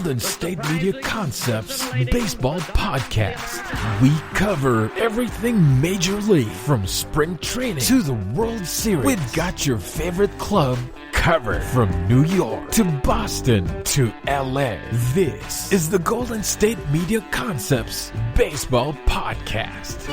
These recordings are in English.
Golden State Media Concepts Baseball Podcast. We cover everything Major League, from spring training to the World Series. We've got your favorite club covered, from New York to Boston to LA. This is the Golden State Media Concepts Baseball Podcast.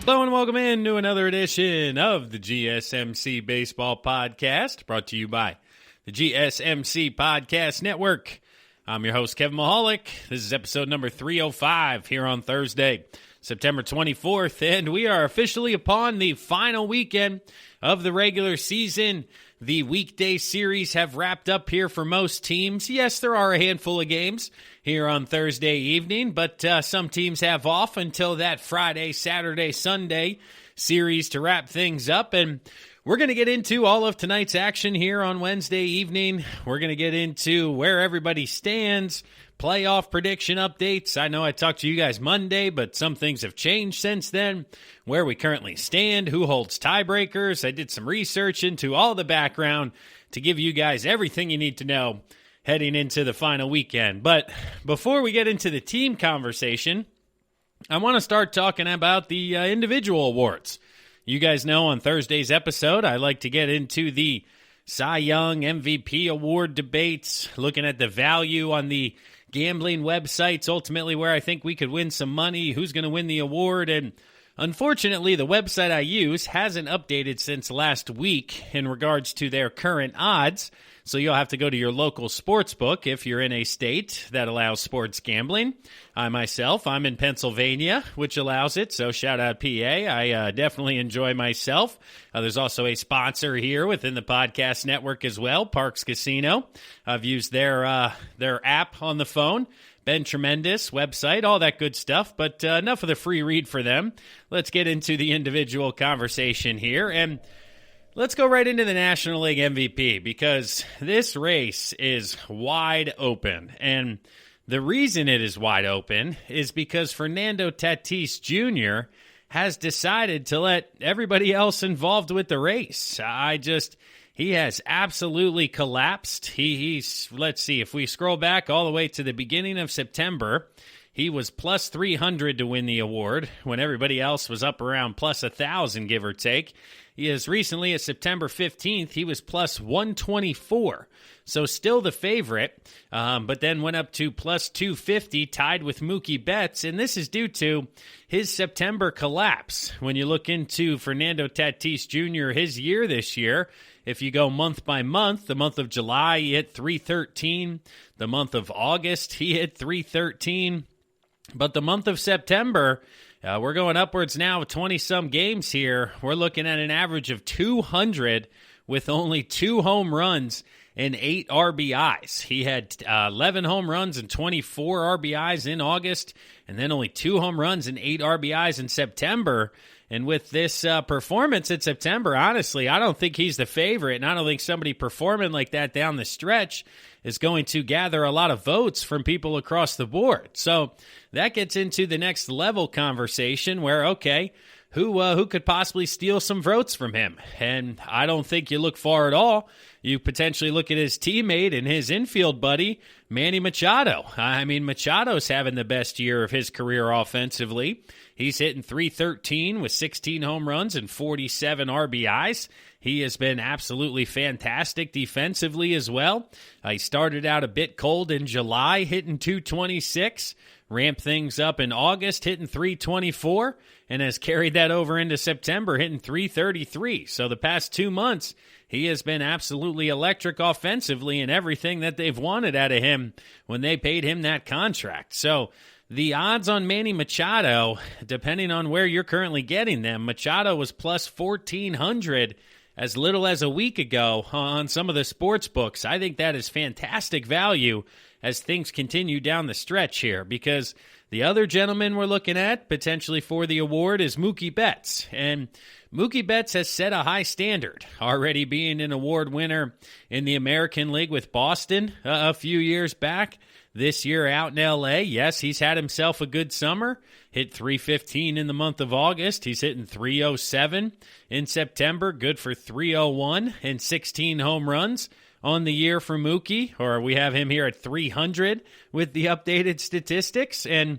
Hello and welcome in to another edition of the GSMC Baseball Podcast, brought to you by the GSMC Podcast Network. I'm your host, Kevin Mahalik. This is episode number 305 here on Thursday, September 24th, and we are officially upon the final weekend of the regular season. The weekday series have wrapped up here for most teams. Yes, there are a handful of games here on Thursday evening, but some teams have off until that Friday, Saturday, Sunday series to wrap things up. And we're going to get into all of tonight's action here on Wednesday evening. We're going to get into where everybody stands, playoff prediction updates. I know I talked to you guys Monday, but some things have changed since then. Where we currently stand, who holds tiebreakers. I did some research into all the background to give you guys everything you need to know heading into the final weekend. But before we get into the team conversation, I want to start talking about the individual awards. You guys know on Thursday's episode, I like to get into the Cy Young MVP award debates, looking at the value on the gambling websites, ultimately where I think we could win some money, who's going to win the award. And unfortunately, the website I use hasn't updated since last week in regards to their current odds. So you'll have to go to your local sports book if you're in a state that allows sports gambling. I'm in Pennsylvania, which allows it, so shout out PA. I definitely enjoy myself. There's also a sponsor here within the podcast network as well, Parks Casino. I've used their app on the phone. Been tremendous, website, all that good stuff, but enough of the free read for them. Let's get into the individual conversation here, and let's go right into the National League MVP, because this race is wide open. And the reason it is wide open is because Fernando Tatis Jr. has decided to let everybody else involved with the race. He has absolutely collapsed. He's let's see, if we scroll back all the way to the beginning of September, he was plus 300 to win the award when everybody else was up around plus 1,000, give or take. He is recently, at September 15th, he was plus 124. So still the favorite, but then went up to plus 250, tied with Mookie Betts. And this is due to his September collapse. When you look into Fernando Tatis Jr., his year this year, if you go month by month, the month of July, he hit 313. The month of August, he hit 313. But the month of September, we're going upwards now of 20-some games here. We're looking at an average of 200 with only 2 home runs and 8 RBIs. He had 11 home runs and 24 RBIs in August, and then only 2 home runs and 8 RBIs in September. And with this performance in September, honestly, I don't think he's the favorite, and I don't think somebody performing like that down the stretch is going to gather a lot of votes from people across the board. So that gets into the next level conversation where, okay, who could possibly steal some votes from him? And I don't think you look far at all. You potentially look at his teammate and his infield buddy, Manny Machado. I mean, Machado's having the best year of his career offensively. He's hitting 313 with 16 home runs and 47 RBIs. He has been absolutely fantastic defensively as well. He started out a bit cold in July, hitting 226. Ramped things up in August, hitting 324, and has carried that over into September, hitting 333. So the past 2 months, he has been absolutely electric offensively in everything that they've wanted out of him when they paid him that contract. So the odds on Manny Machado, depending on where you're currently getting them, Machado was plus 1,400 as little as a week ago on some of the sports books. I think that is fantastic value as things continue down the stretch here, because The other gentleman we're looking at potentially for the award is Mookie Betts. And Mookie Betts has set a high standard, already being an award winner in the American League with Boston a few years back. This year out in L.A., yes, he's had himself a good summer. Hit .315 in the month of August. He's hitting .307 in September. Good for .301 and 16 home runs on the year for Mookie. Or we have him here at .300 with the updated statistics. And,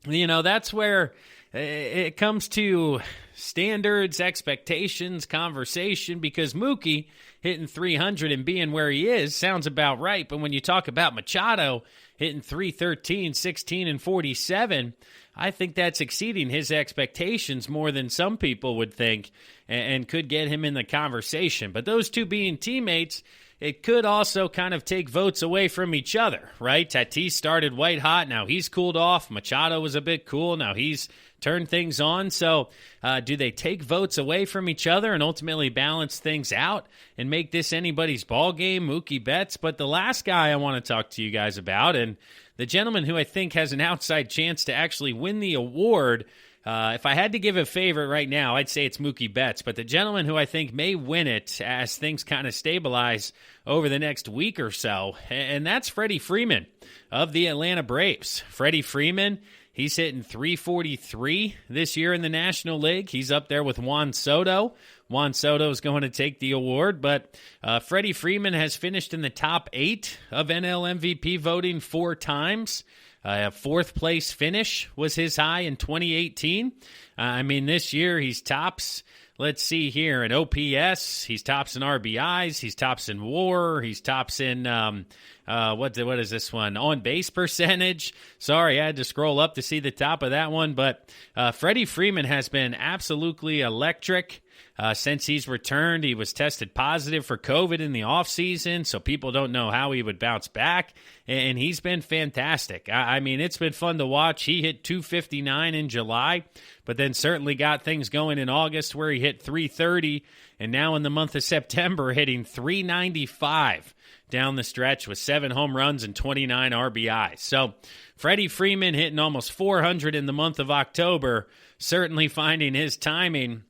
that's where it comes to standards, expectations, conversation, because Mookie hitting .300 and being where he is sounds about right. But when you talk about Machado hitting .313, 16, and 47, I think that's exceeding his expectations more than some people would think and could get him in the conversation. But those two being teammates, it could also kind of take votes away from each other, right? Tatis started white hot. Now he's cooled off. Machado was a bit cool. Now he's turned things on. So do they take votes away from each other and ultimately balance things out and make this anybody's ball game? Mookie Betts. But the last guy I want to talk to you guys about, and the gentleman who I think has an outside chance to actually win the award, if I had to give a favorite right now, I'd say it's Mookie Betts. But the gentleman who I think may win it as things kind of stabilize over the next week or so, and that's Freddie Freeman of the Atlanta Braves. Freddie Freeman, he's hitting .343 this year in the National League. He's up there with Juan Soto. Juan Soto is going to take the award, but Freddie Freeman has finished in the top 8 of NL MVP voting 4 times. Fourth place finish was his high in 2018. This year he's tops, let's see here, in OPS, he's tops in RBIs, he's tops in WAR, he's tops in, what is this one? On base percentage. Sorry, I had to scroll up to see the top of that one, but Freddie Freeman has been absolutely electric. Since he's returned, he was tested positive for COVID in the offseason, so people don't know how he would bounce back, and he's been fantastic. It's been fun to watch. He hit .259 in July, but then certainly got things going in August where he hit .330, and now in the month of September hitting .395 down the stretch with 7 home runs and 29 RBIs. So Freddie Freeman hitting almost .400 in the month of October, certainly finding his timing.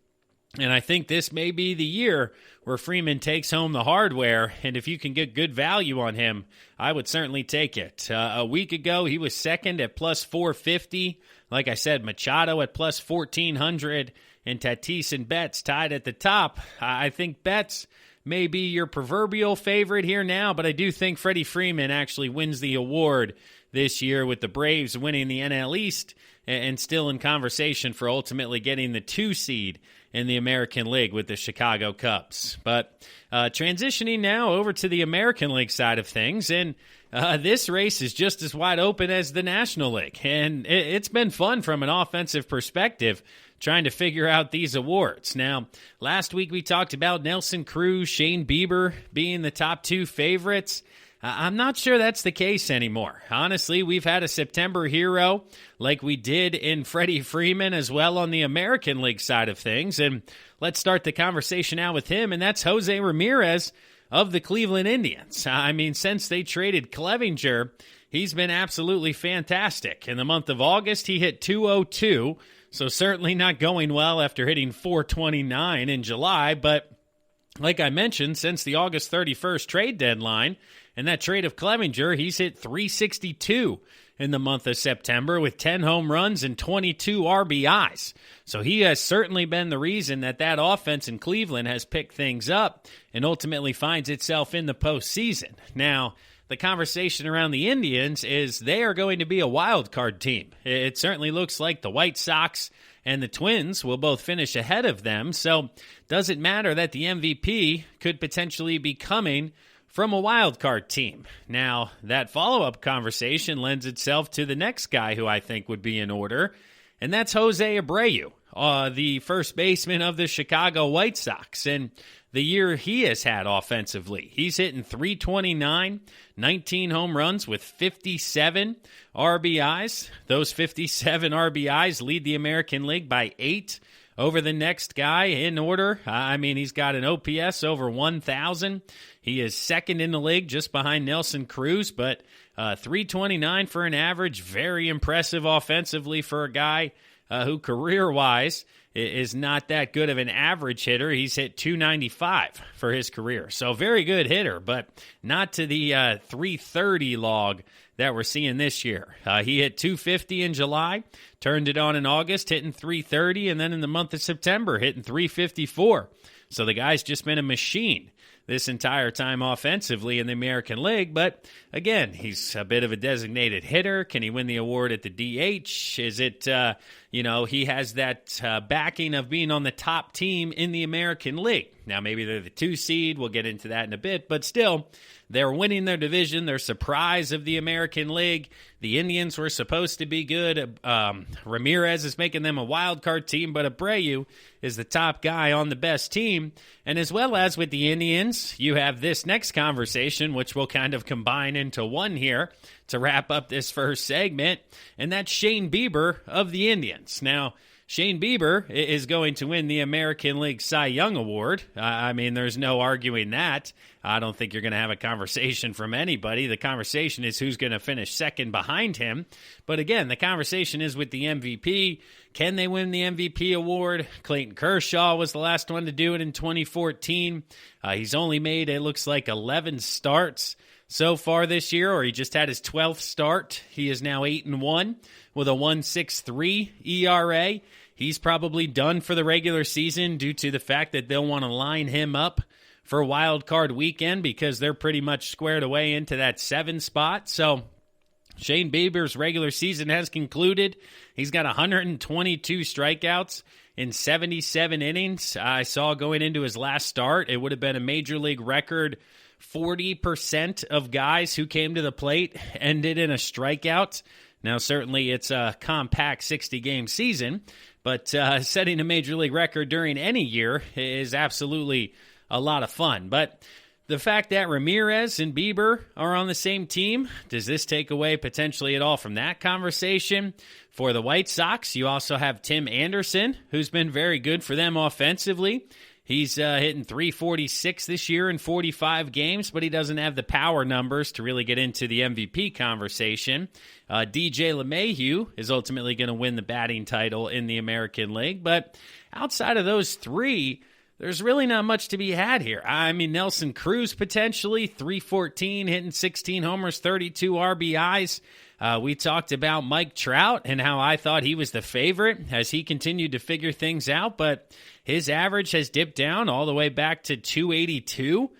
And I think this may be the year where Freeman takes home the hardware, and if you can get good value on him, I would certainly take it. A week ago, he was second at plus 450. Like I said, Machado at plus 1,400, and Tatis and Betts tied at the top. I think Betts may be your proverbial favorite here now, but I do think Freddie Freeman actually wins the award this year with the Braves winning the NL East and still in conversation for ultimately getting the 2 seed in the American League with the Chicago Cubs. But transitioning now over to the American League side of things, and this race is just as wide open as the National League. And it's been fun from an offensive perspective trying to figure out these awards. Now, last week we talked about Nelson Cruz, Shane Bieber being the top 2 favorites. I'm not sure that's the case anymore. Honestly, we've had a September hero like we did in Freddie Freeman as well on the American League side of things. And let's start the conversation out with him, and that's Jose Ramirez of the Cleveland Indians. Since they traded Clevinger, he's been absolutely fantastic. In the month of August, he hit .202, so certainly not going well after hitting .429 in July. But like I mentioned, since the August 31st trade deadline, and that trade of Clevinger, he's hit .362 in the month of September with 10 home runs and 22 RBIs. So he has certainly been the reason that offense in Cleveland has picked things up and ultimately finds itself in the postseason. Now, the conversation around the Indians is they are going to be a wild card team. It certainly looks like the White Sox and the Twins will both finish ahead of them. So does it matter that the MVP could potentially be coming from a wild card team? Now, that follow-up conversation lends itself to the next guy who I think would be in order, and that's Jose Abreu, the first baseman of the Chicago White Sox. And the year he has had offensively, he's hitting .329, 19 home runs with 57 RBIs. Those 57 RBIs lead the American League by 8 over the next guy in order. He's got an OPS over 1,000. He is second in the league just behind Nelson Cruz, but 329 for an average. Very impressive offensively for a guy who career-wise is not that good of an average hitter. He's hit 295 for his career. So very good hitter, but not to the 330 log that we're seeing this year. He hit 250 in July, turned it on in August, hitting 330, and then in the month of September, hitting 354. So the guy's just been a machine this entire time offensively in the American League. But again, he's a bit of a designated hitter. Can he win the award at the DH? Is it, he has that backing of being on the top team in the American League. Now, maybe they're the 2 seed. We'll get into that in a bit. But still, they're winning their division. They're surprise of the American League. The Indians were supposed to be good. Ramirez is making them a wild card team, but Abreu is the top guy on the best team. And as well as with the Indians, you have this next conversation, which we'll kind of combine into one here to wrap up this first segment, and that's Shane Bieber of the Indians. Now, Shane Bieber is going to win the American League Cy Young Award. There's no arguing that. I don't think you're going to have a conversation from anybody. The conversation is who's going to finish second behind him. But again, the conversation is with the MVP. Can they win the MVP award? Clayton Kershaw was the last one to do it in 2014. He's only made, it looks like, 11 starts so far this year, or he just had his 12th start. He is now 8-1 with a 1.63 ERA. He's probably done for the regular season due to the fact that they'll want to line him up for wild card weekend because they're pretty much squared away into that 7 spot. So Shane Bieber's regular season has concluded. He's got 122 strikeouts in 77 innings. I saw going into his last start, it would have been a major league record. 40% of guys who came to the plate ended in a strikeout. Now, certainly it's a compact 60-game season, but setting a major league record during any year is absolutely a lot of fun. But the fact that Ramirez and Bieber are on the same team, does this take away potentially at all from that conversation? For the White Sox, you also have Tim Anderson, who's been very good for them offensively. He's hitting 346 this year in 45 games, but he doesn't have the power numbers to really get into the MVP conversation. DJ LeMahieu is ultimately going to win the batting title in the American League, but outside of those 3, there's really not much to be had here. Nelson Cruz potentially, 314, hitting 16 homers, 32 RBIs. We talked about Mike Trout and how I thought he was the favorite as he continued to figure things out, but his average has dipped down all the way back to 282.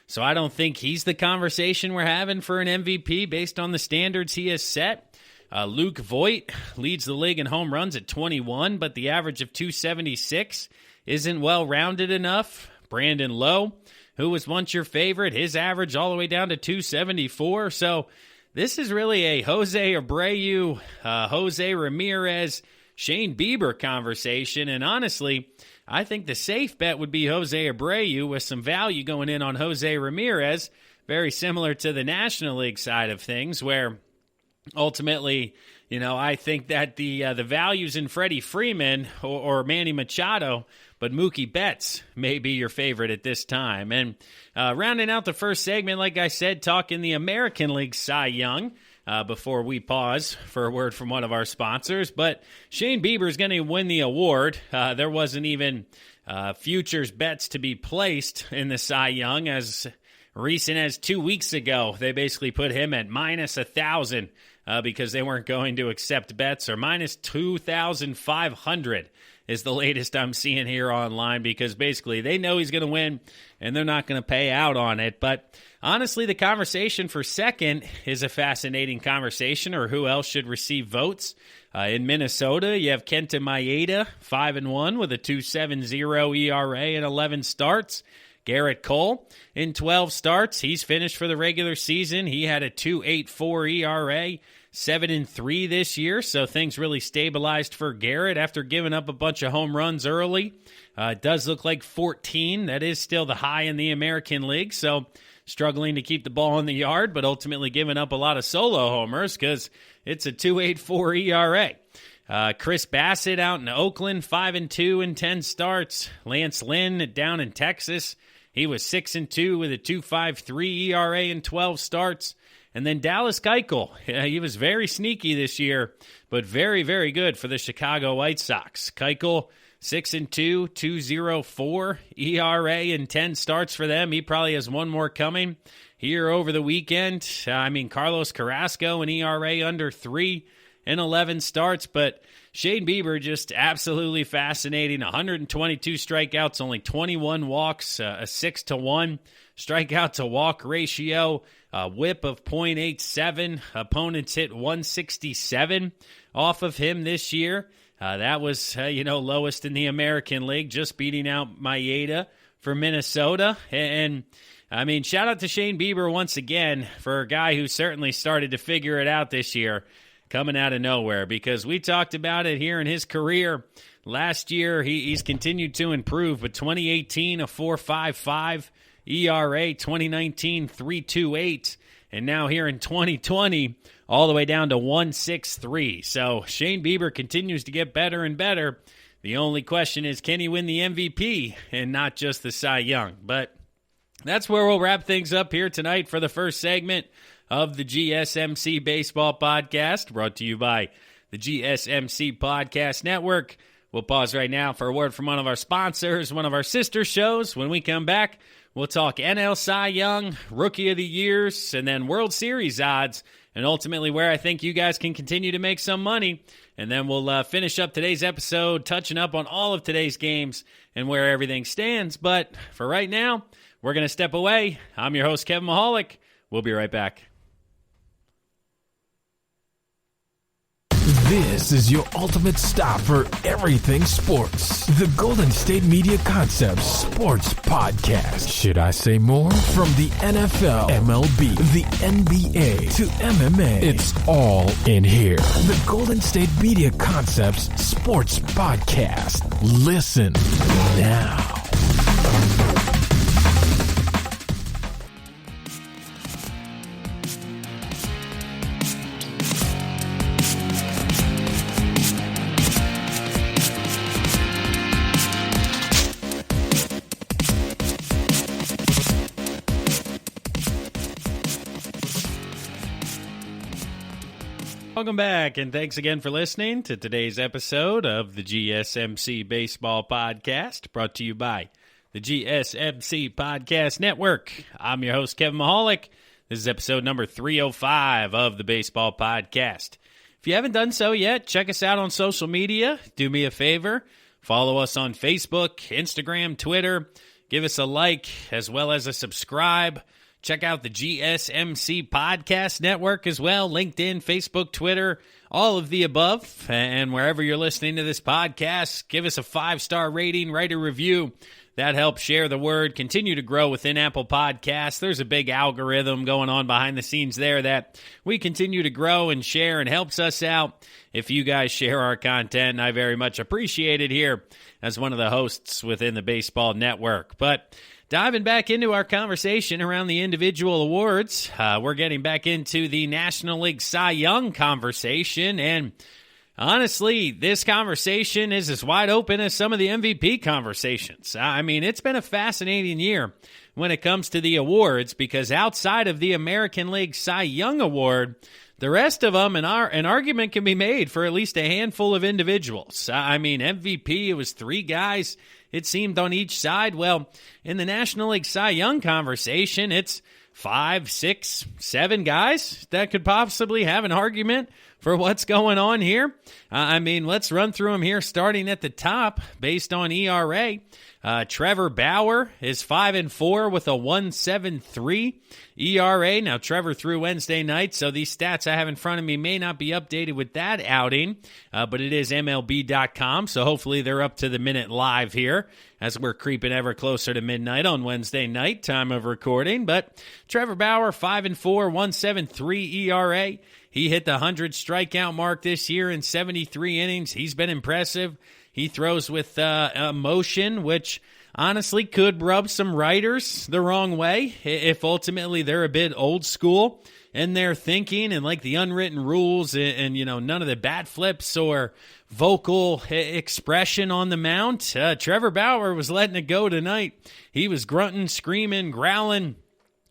So I don't think he's the conversation we're having for an MVP based on the standards he has set. Luke Voit leads the league in home runs at 21, but the average of 276 isn't well-rounded enough. Brandon Lowe, who was once your favorite, his average all the way down to 274. So this is really a Jose Abreu, Jose Ramirez, Shane Bieber conversation. And honestly, I think the safe bet would be Jose Abreu with some value going in on Jose Ramirez, very similar to the National League side of things, where ultimately, I think that the value's in Freddie Freeman or Manny Machado, but Mookie Betts may be your favorite at this time. And rounding out the first segment, like I said, talking the American League Cy Young before we pause for a word from one of our sponsors. But Shane Bieber is going to win the award. There wasn't even futures bets to be placed in the Cy Young as recent as 2 weeks ago. They basically put him at minus 1,000 because they weren't going to accept bets, or minus 2,500 is the latest I'm seeing here online, because basically they know he's going to win and they're not going to pay out on it. But honestly, the conversation for second is a fascinating conversation, or who else should receive votes. In Minnesota, you have Kenta Maeda, 5-1 with a 2.70 ERA and 11 starts. Garrett Cole in 12 starts. He's finished for the regular season. He had a 2.84 ERA, 7-3 this year, so things really stabilized for Garrett after giving up a bunch of home runs early. It does look like 14. That is still the high in the American League, so struggling to keep the ball in the yard, but ultimately giving up a lot of solo homers because it's a 2.84 ERA. Chris Bassett out in Oakland, 5-2 in 10 starts. Lance Lynn down in Texas, he was 6-2 with a 2.53 ERA in 12 starts. And then Dallas Keuchel, he was very sneaky this year, but very, very good for the Chicago White Sox. Keuchel, 6-2, 2.04 ERA in 10 starts for them. He probably has one more coming here over the weekend. Carlos Carrasco, an ERA under 3 in 11 starts, but Shane Bieber just absolutely fascinating. 122 strikeouts, only 21 walks, a 6-1 strikeout to walk ratio, a whip of .87. Opponents hit 167 off of him this year. That was, lowest in the American League, just beating out Maeda for Minnesota. And shout out to Shane Bieber once again for a guy who certainly started to figure it out this year, coming out of nowhere, because we talked about it here in his career. Last year, he's continued to improve, but 2018, a 4.55 ERA, 2019, 3.28, and now here in 2020, all the way down to 1.63. So Shane Bieber continues to get better and better. The only question is, can he win the MVP and not just the Cy Young? But that's where we'll wrap things up here tonight for the first segment of the GSMC Baseball Podcast, brought to you by the GSMC Podcast Network. We'll pause right now for a word from one of our sponsors, one of our sister shows. When we come back, we'll talk NL Cy Young, Rookie of the Years, and then World Series odds, and ultimately where I think you guys can continue to make some money. And then we'll finish up today's episode, touching up on all of today's games and where everything stands. But for right now, we're going to step away. I'm your host, Kevin Mahalik. We'll be right back. This is your ultimate stop for everything sports. The Golden State Media Concepts Sports Podcast. Should I say more? From the NFL, MLB, the NBA to MMA, it's all in here. The Golden State Media Concepts Sports Podcast. Listen now. Welcome back, and thanks again for listening to today's episode of the GSMC Baseball Podcast, brought to you by the GSMC Podcast Network. I'm your host, Kevin Mahalik. This is episode number 305 of the Baseball Podcast. If you haven't done so yet, check us out on social media. Do me a favor. Follow us on Facebook, Instagram, Twitter. Give us a like as well as a subscribe. Check out the GSMC Podcast Network as well, LinkedIn, Facebook, Twitter, all of the above. And wherever you're listening to this podcast, give us a 5-star rating, write a review. That helps share the word, continue to grow within Apple Podcasts. There's a big algorithm going on behind the scenes there that we continue to grow and share, and helps us out if you guys share our content. And I very much appreciate it here as one of the hosts within the Baseball Network. But diving back into our conversation around the individual awards, we're getting back into the National League Cy Young conversation, and honestly, this conversation is as wide open as some of the MVP conversations. It's been a fascinating year when it comes to the awards, because outside of the American League Cy Young Award, the rest of them, an argument can be made for at least a handful of individuals. MVP, it was 3 guys, it seemed, on each side. Well, in the National League Cy Young conversation, it's 5, 6, 7 guys that could possibly have an argument for what's going on here. Let's run through them here, starting at the top based on ERA. Trevor Bauer is 5-4 with a 1.73 ERA. Now, Trevor threw Wednesday night, so these stats I have in front of me may not be updated with that outing, but it is MLB.com, so hopefully they're up to the minute live here as we're creeping ever closer to midnight on Wednesday night, time of recording. But Trevor Bauer, 5-4, 1.73 ERA. He hit the 100 strikeout mark this year in 73 innings. He's been impressive. He throws with emotion, which honestly could rub some writers the wrong way if ultimately they're a bit old school in their thinking and like the unwritten rules and none of the bat flips or vocal expression on the mound. Trevor Bauer was letting it go tonight. He was grunting, screaming, growling,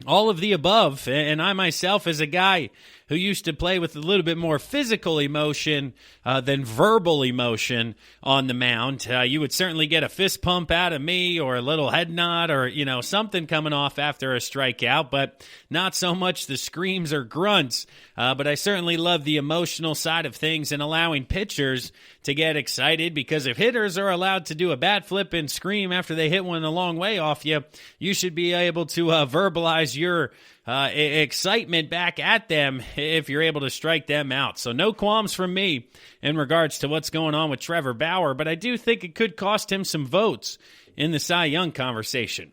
all of the above. And I myself, as a guy who used to play with a little bit more physical emotion than verbal emotion on the mound, you would certainly get a fist pump out of me or a little head nod or, something coming off after a strikeout, but not so much the screams or grunts. But I certainly love the emotional side of things and allowing pitchers to get excited, because if hitters are allowed to do a bat flip and scream after they hit one a long way off you, you should be able to verbalize your excitement back at them if you're able to strike them out. So no qualms from me in regards to what's going on with Trevor Bauer, but I do think it could cost him some votes in the Cy Young conversation.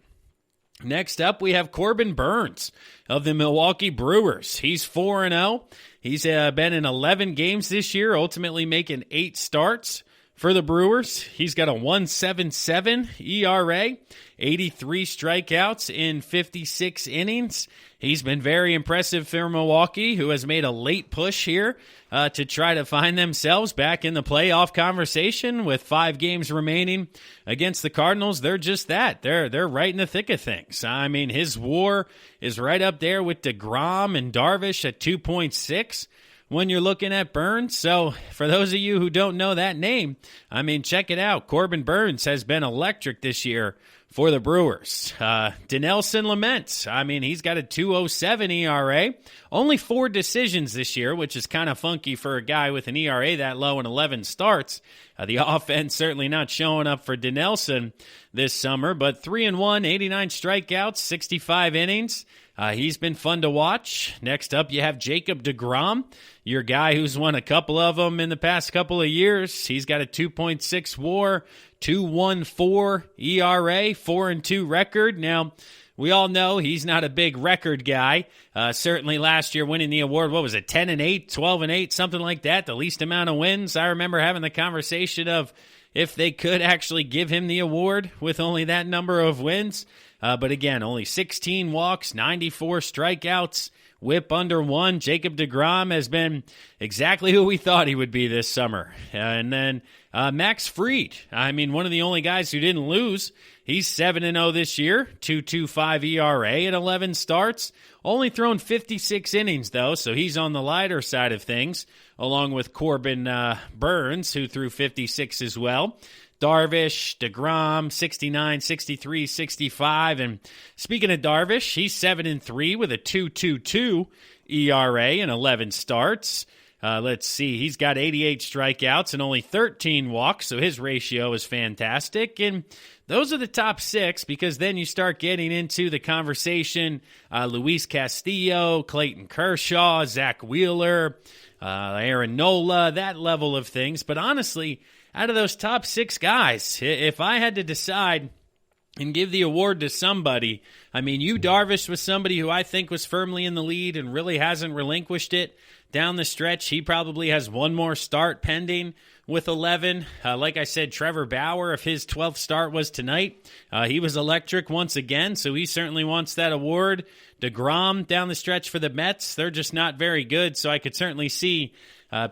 Next up, we have Corbin Burnes of the Milwaukee Brewers. He's 4-0. He's been in 11 games this year, ultimately making 8 starts for the Brewers. He's got a 1.77 ERA, 83 strikeouts in 56 innings. He's been very impressive for Milwaukee, who has made a late push here to try to find themselves back in the playoff conversation with 5 games remaining against the Cardinals. They're just that. They're right in the thick of things. I mean, his WAR is right up there with DeGrom and Darvish at 2.6 when you're looking at Burnes. So for those of you who don't know that name, I mean, check it out. Corbin Burnes has been electric this year for the Brewers. Dinelson Lamet, I mean, he's got a 2.07 ERA. Only 4 decisions this year, which is kind of funky for a guy with an ERA that low and 11 starts. The offense certainly not showing up for Dinelson this summer, but 3-1, 89 strikeouts, 65 innings. He's been fun to watch. Next up, you have Jacob DeGrom, your guy who's won a couple of them in the past couple of years. He's got a 2.6 WAR, 2.14 ERA, 4-2 record. Now, we all know he's not a big record guy. Certainly last year winning the award, what was it, 10-8, 12-8, something like that, the least amount of wins. I remember having the conversation of if they could actually give him the award with only that number of wins. But again, only 16 walks, 94 strikeouts, whip under 1. Jacob DeGrom has been exactly who we thought he would be this summer. And then Max Fried, I mean, one of the only guys who didn't lose. He's 7-0 this year, 2.25 ERA at 11 starts. Only thrown 56 innings, though, so he's on the lighter side of things, along with Corbin Burnes, who threw 56 as well. Darvish, DeGrom, 69, 63, 65. And speaking of Darvish, he's 7-3 with a 2.22 ERA and 11 starts. Let's see, he's got 88 strikeouts and only 13 walks, so his ratio is fantastic. And those are the top 6, because then you start getting into the conversation. Luis Castillo, Clayton Kershaw, Zach Wheeler, Aaron Nola, that level of things. But honestly, out of those top 6 guys, if I had to decide and give the award to somebody, I mean, Darvish was somebody who I think was firmly in the lead and really hasn't relinquished it down the stretch. He probably has one more start pending with 11. Like I said, Trevor Bauer, if his 12th start was tonight, he was electric once again, so he certainly wants that award. DeGrom down the stretch for the Mets, they're just not very good, so I could certainly see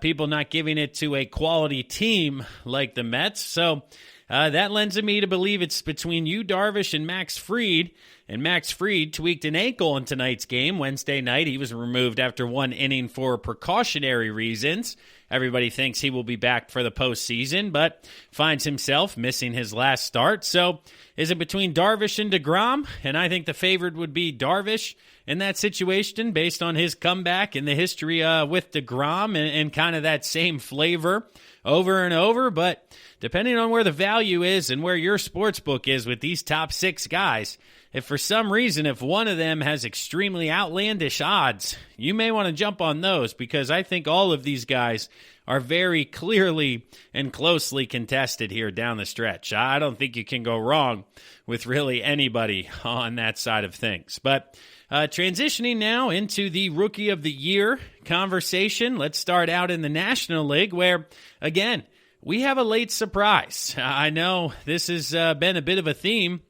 people not giving it to a quality team like the Mets. So that lends me to believe it's between Darvish and Max Fried. And Max Fried tweaked an ankle in tonight's game. Wednesday night, he was removed after 1 inning for precautionary reasons. Everybody thinks he will be back for the postseason, but finds himself missing his last start. So is it between Darvish and DeGrom? And I think the favorite would be Darvish in that situation based on his comeback and the history with DeGrom and kind of that same flavor over and over. But depending on where the value is and where your sports book is with these top 6 guys, if for some reason, if one of them has extremely outlandish odds, you may want to jump on those, because I think all of these guys are very clearly and closely contested here down the stretch. I don't think you can go wrong with really anybody on that side of things. But transitioning now into the Rookie of the Year conversation, let's start out in the National League where, again, we have a late surprise. I know this has been a bit of a theme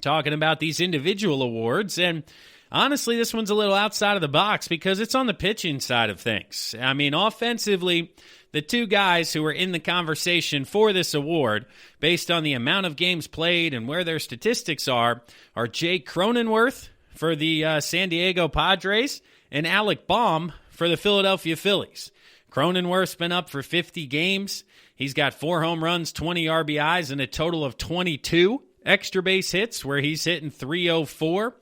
talking about these individual awards, and honestly, this one's a little outside of the box because it's on the pitching side of things. I mean, offensively, the two guys who are in the conversation for this award, based on the amount of games played and where their statistics are Jake Cronenworth for the San Diego Padres and Alec Baum for the Philadelphia Phillies. Cronenworth's been up for 50 games. He's got 4 home runs, 20 RBIs, and a total of 22 extra base hits, where he's hitting .304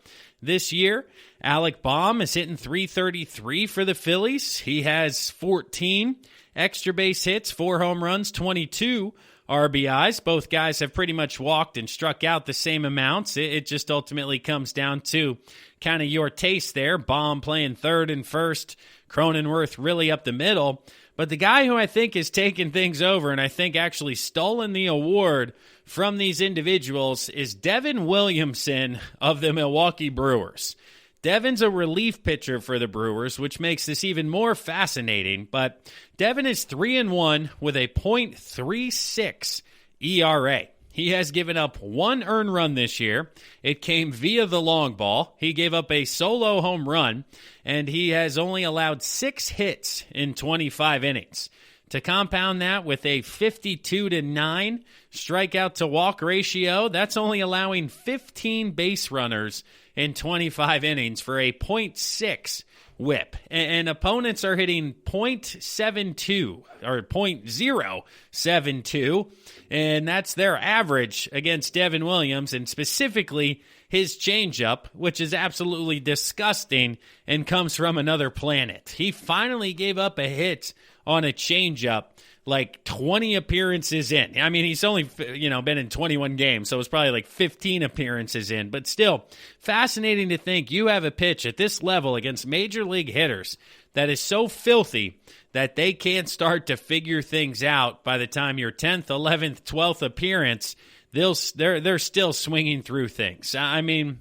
this year. Alec Baum is hitting .333 for the Phillies. He has 14 extra base hits, 4 home runs, 22 RBIs. Both guys have pretty much walked and struck out the same amounts. It just ultimately comes down to kind of your taste there. Baum playing third and first, Cronenworth really up the middle. But the guy who I think has taken things over and I think actually stolen the award from these individuals is Devin Williamson of the Milwaukee Brewers. Devin's a relief pitcher for the Brewers, which makes this even more fascinating. But Devin is 3-1 with a .36 ERA. He has given up 1 earned run this year. It came via the long ball. He gave up a solo home run, and he has only allowed 6 hits in 25 innings. To compound that with a 52-9 strikeout to walk ratio, that's only allowing 15 base runners in 25 innings for a .6 whip. And opponents are hitting .72 or .072, and that's their average against Devin Williams, and specifically his changeup, which is absolutely disgusting and comes from another planet. He finally gave up a hit on a changeup like 20 appearances in. I mean, he's only, been in 21 games, so it's probably like 15 appearances in. But still, fascinating to think you have a pitch at this level against major league hitters that is so filthy that they can't start to figure things out by the time your 10th, 11th, 12th appearance. They're still swinging through things. I mean,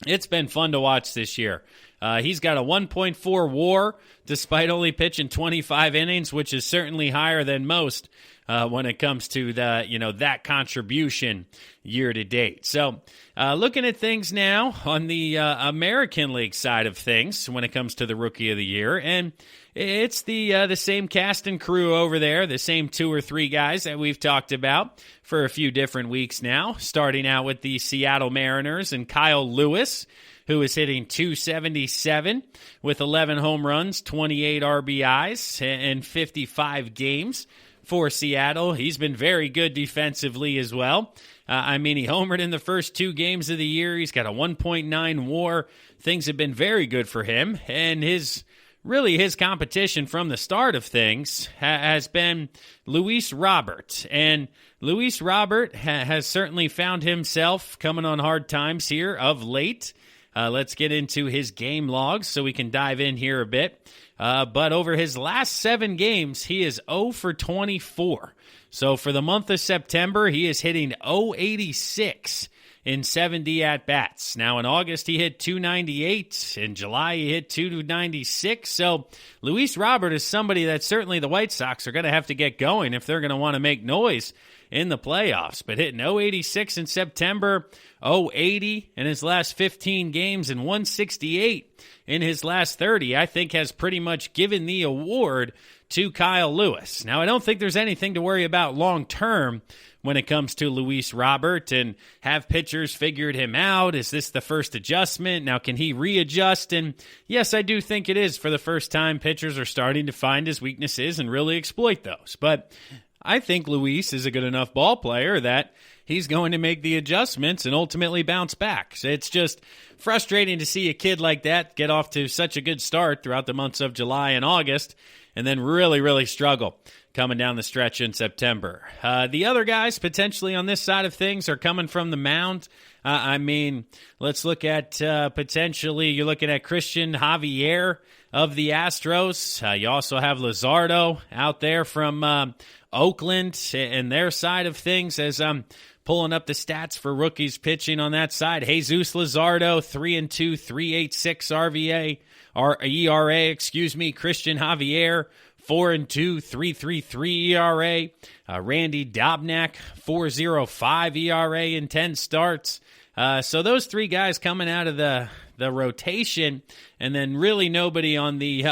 it's been fun to watch this year. He's got a 1.4 WAR despite only pitching 25 innings, which is certainly higher than most when it comes to that contribution year to date. So, looking at things now on the American League side of things when it comes to the Rookie of the Year, and it's the same cast and crew over there, the same 2 or 3 guys that we've talked about for a few different weeks now, starting out with the Seattle Mariners and Kyle Lewis, who is hitting .277 with 11 home runs, 28 RBIs, and 55 games for Seattle. He's been very good defensively as well. He homered in the first 2 games of the year. He's got a 1.9 WAR. Things have been very good for him, and his competition from the start of things has been Luis Robert. And Luis Robert has certainly found himself coming on hard times here of late. Let's get into his game logs so we can dive in here a bit. But over his last 7 games, he is 0 for 24. So for the month of September, he is hitting .086 in 70 at-bats. Now in August, he hit .298. In July, he hit .296. So Luis Robert is somebody that certainly the White Sox are going to have to get going if they're going to want to make noise in the playoffs. But hitting .086 in September, .080 in his last 15 games, and .168 in his last 30, I think has pretty much given the award to Kyle Lewis. Now, I don't think there's anything to worry about long-term when it comes to Luis Robert, and have pitchers figured him out? Is this the first adjustment? Now, can he readjust? And yes, I do think it is. For the first time, pitchers are starting to find his weaknesses and really exploit those. But I think Luis is a good enough ball player that he's going to make the adjustments and ultimately bounce back. So it's just frustrating to see a kid like that get off to such a good start throughout the months of July and August and then really, really struggle coming down the stretch in September. The other guys potentially on this side of things are coming from the mound. Let's look at potentially, you're looking at Christian Javier of the Astros. You also have Luzardo out there from Oakland and their side of things as I'm pulling up the stats for rookies pitching on that side. Jesus Luzardo, 3-2, 3.86 ERA. Christian Javier, 4-2, 3.33 ERA. Randy Dobnak, 4.05 ERA in 10 starts. So those three guys coming out of the rotation, and then really nobody on the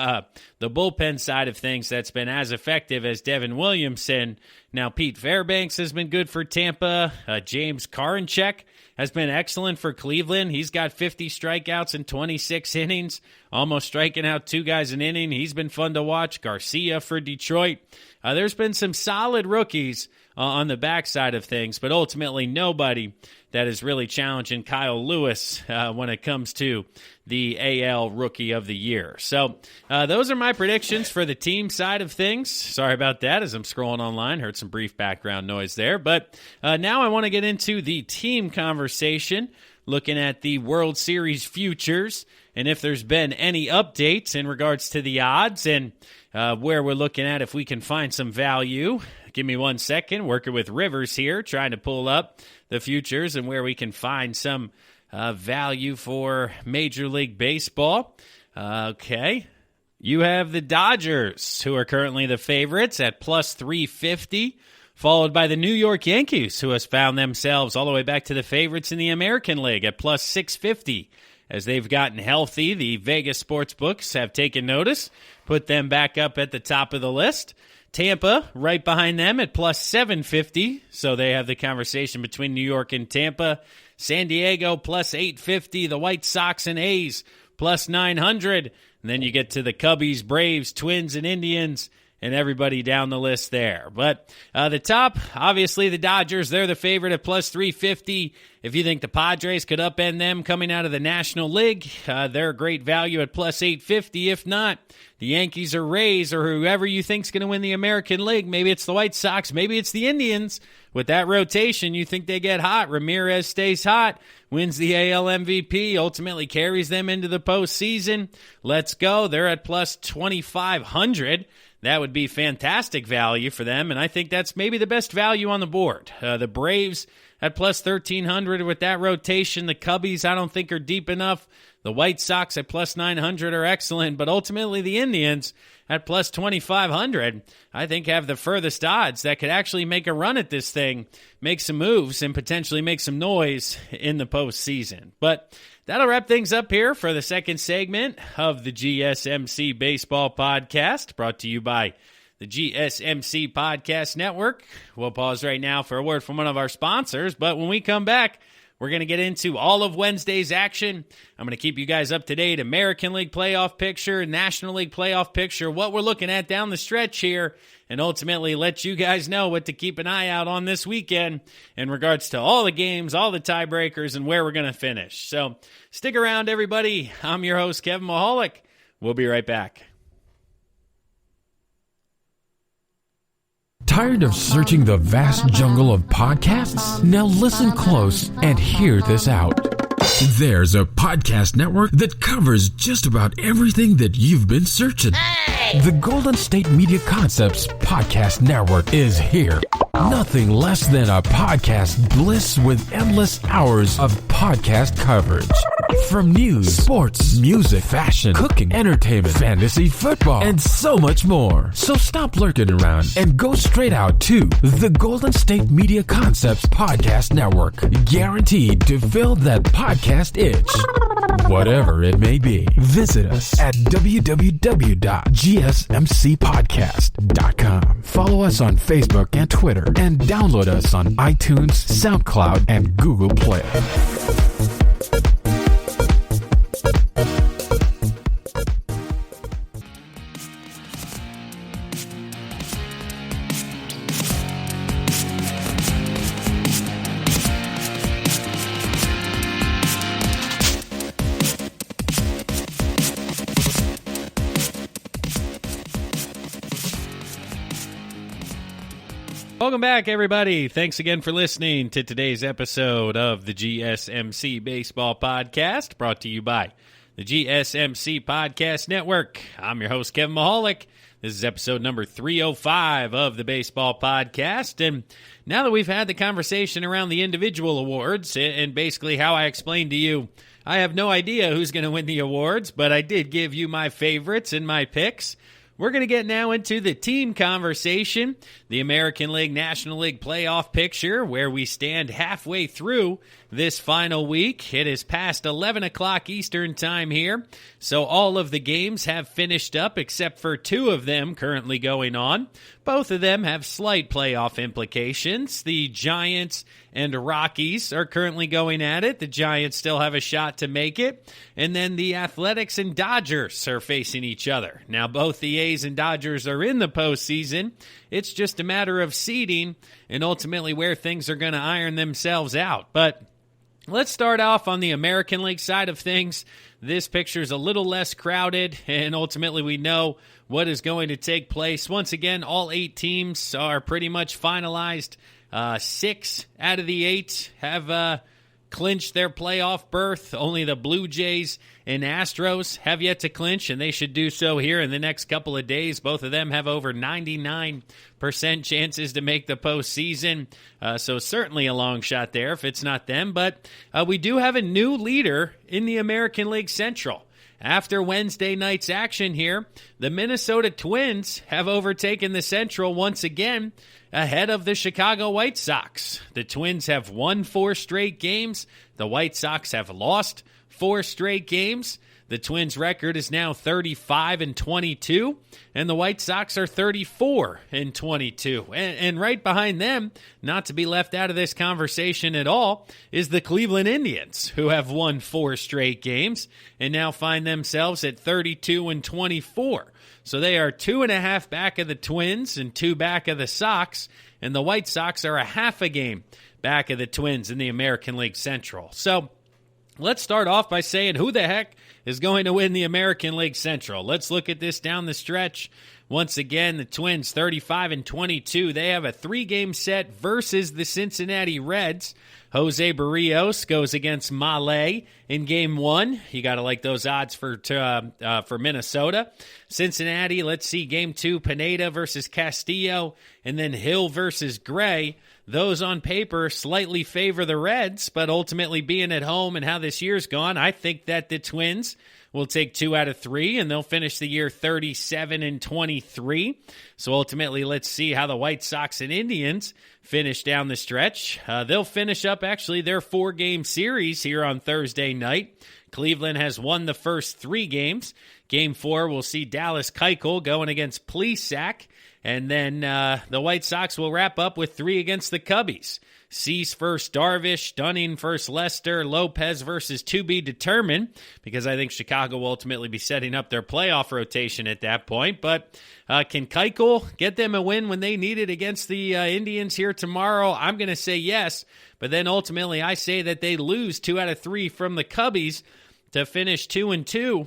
bullpen side of things that's been as effective as Devin Williamson. Now, Pete Fairbanks has been good for Tampa. James Karinchak has been excellent for Cleveland. He's got 50 strikeouts in 26 innings, almost striking out two guys an inning. He's been fun to watch. Garcia for Detroit. There's been some solid rookies on the backside of things, but ultimately nobody that is really challenging Kyle Lewis when it comes to the AL Rookie of the Year. So those are my predictions for the team side of things. Sorry about that as I'm scrolling online. Heard some brief background noise there. But now I want to get into the team conversation, looking at the World Series futures and if there's been any updates in regards to the odds and where we're looking at if we can find some value. Give me 1 second. Working with Rivers here, trying to pull up the futures and where we can find some value for Major League Baseball. Okay. You have the Dodgers, who are currently the favorites at plus 350, followed by the New York Yankees, who has found themselves all the way back to the favorites in the American League at plus 650. As they've gotten healthy, the Vegas sportsbooks have taken notice, put them back up at the top of the list. Tampa right behind them at plus 750, so they have the conversation between New York and Tampa. San Diego plus 850, the White Sox and A's plus 900. And then you get to the Cubbies, Braves, Twins, and Indians, and everybody down the list there. But the top, obviously the Dodgers, they're the favorite at plus 350. If you think the Padres could upend them coming out of the National League, they're a great value at plus 850. If not, the Yankees or Rays or whoever you think's going to win the American League, maybe it's the White Sox, maybe it's the Indians. With that rotation, you think they get hot. Ramirez stays hot, wins the AL MVP, ultimately carries them into the postseason. Let's go. They're at plus 2,500. That would be fantastic value for them, and I think that's maybe the best value on the board. The Braves at plus 1,300 with that rotation. The Cubbies I don't think are deep enough. The White Sox at plus 900 are excellent, but ultimately the Indians at plus 2,500 I think have the furthest odds that could actually make a run at this thing, make some moves, and potentially make some noise in the postseason. But that'll wrap things up here for the second segment of the GSMC Baseball Podcast, brought to you by the GSMC Podcast Network. We'll pause right now for a word from one of our sponsors, but when we come back, we're going to get into all of Wednesday's action. I'm going to keep you guys up to date. American League playoff picture, National League playoff picture, what we're looking at down the stretch here, and ultimately let you guys know what to keep an eye out on this weekend in regards to all the games, all the tiebreakers, and where we're going to finish. So stick around, everybody. I'm your host, Kevin Mahalik. We'll be right back. Tired of searching the vast jungle of podcasts? Now listen close and hear this out. There's a podcast network that covers just about everything that you've been searching. Hey! The Golden State Media Concepts Podcast Network is here. Nothing less than a podcast bliss with endless hours of podcast coverage. From news, sports, music, fashion, cooking, entertainment, fantasy, football, and so much more. So stop lurking around and go straight out to the Golden State Media Concepts Podcast Network. Guaranteed to fill that podcast itch. Whatever it may be. Visit us at www.gsmcpodcast.com. Follow us on Facebook and Twitter, and download us on iTunes, SoundCloud, and Google Play. Welcome back, everybody. Thanks again for listening to today's episode of the GSMC Baseball Podcast, brought to you by the GSMC Podcast Network. I'm your host, Kevin Mahalik. This is episode number 305 of the Baseball Podcast. And now that we've had the conversation around the individual awards and basically how I explained to you, I have no idea who's going to win the awards, but I did give you my favorites and my picks. We're going to get now into the team conversation, the American League National League playoff picture, where we stand halfway through this final week. It is past 11 o'clock Eastern time here, so all of the games have finished up except for two of them currently going on. Both of them have slight playoff implications. The Giants and Rockies are currently going at it. The Giants still have a shot to make it. And then the Athletics and Dodgers are facing each other. Now, both the A's and Dodgers are in the postseason. It's just a matter of seeding and ultimately where things are going to iron themselves out. But let's start off on the American League side of things. This picture is a little less crowded, and ultimately we know what is going to take place. Once again, all 8 teams are pretty much finalized. 6 out of the 8 have clinched their playoff berth. Only the Blue Jays and Astros have yet to clinch, and they should do so here in the next couple of days. Both of them have over 99% chances to make the postseason, so certainly a long shot there if it's not them. But we do have a new leader in the American League Central. After Wednesday night's action here, the Minnesota Twins have overtaken the Central once again ahead of the Chicago White Sox. The Twins have won 4 straight games. The White Sox have lost 4 straight games. The Twins' record is now 35-22, and the White Sox are 34-22. And right behind them, not to be left out of this conversation at all, is the Cleveland Indians, who have won 4 straight games and now find themselves at 32-24. So they are 2.5 back of the Twins and 2 back of the Sox, and the White Sox are a half a game back of the Twins in the American League Central. So let's start off by saying who the heck is going to win the American League Central. Let's look at this down the stretch. Once again, the Twins 35-22. They have a 3-game set versus the Cincinnati Reds. Jose Barrios goes against Male in Game 1. You got to like those odds for Minnesota. Cincinnati, let's see, Game 2, Pineda versus Castillo, and then Hill versus Gray. Those on paper slightly favor the Reds, but ultimately being at home and how this year's gone, I think that the Twins will take 2 out of 3, and they'll finish the year 37-23. So ultimately, let's see how the White Sox and Indians finish down the stretch. They'll finish up actually their 4-game series here on Thursday night. Cleveland has won the first 3 games. Game 4, we'll see Dallas Keuchel going against Plesac. And then the White Sox will wrap up with 3 against the Cubbies. Cease versus Darvish, Dunning versus Lester, Lopez versus to be determined, because I think Chicago will ultimately be setting up their playoff rotation at that point. But can Keuchel get them a win when they need it against the Indians here tomorrow? I'm going to say yes, but then ultimately I say that they lose 2 out of 3 from the Cubbies to finish 2-2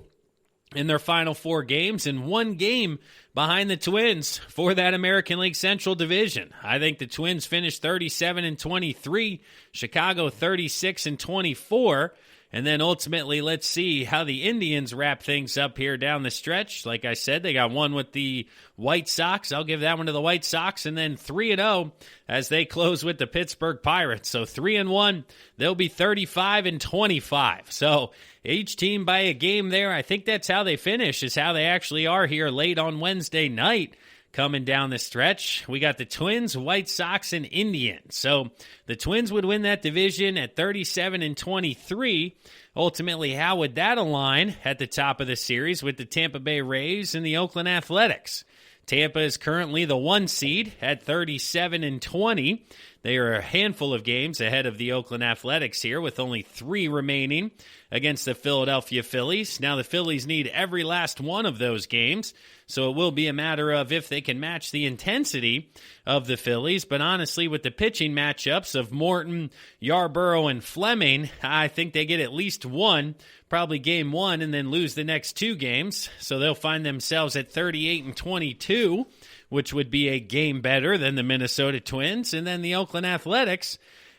in their final 4 games, and 1 game behind the Twins for that American League Central Division. I think the Twins finished 37-23, Chicago 36-24, and then ultimately let's see how the Indians wrap things up here down the stretch. Like I said, they got 1 with the White Sox. I'll give that one to the White Sox, and then 3-0 as they close with the Pittsburgh Pirates. So 3-1, they'll be 35-25. So each team by a game there. I think that's how they finish, is how they actually are here late on Wednesday night coming down the stretch. We got the Twins, White Sox, and Indians. So the Twins would win that division at 37-23. Ultimately, how would that align at the top of the series with the Tampa Bay Rays and the Oakland Athletics? Tampa is currently the 1 seed at 37-20. They are a handful of games ahead of the Oakland Athletics here, with only 3 remaining against the Philadelphia Phillies. Now the Phillies need every last one of those games, so it will be a matter of if they can match the intensity of the Phillies. But honestly, with the pitching matchups of Morton, Yarborough, and Fleming, I think they get at least 1, probably game 1, and then lose the next 2 games. So they'll find themselves at 38-22, which would be a game better than the Minnesota Twins. And then the Oakland Athletics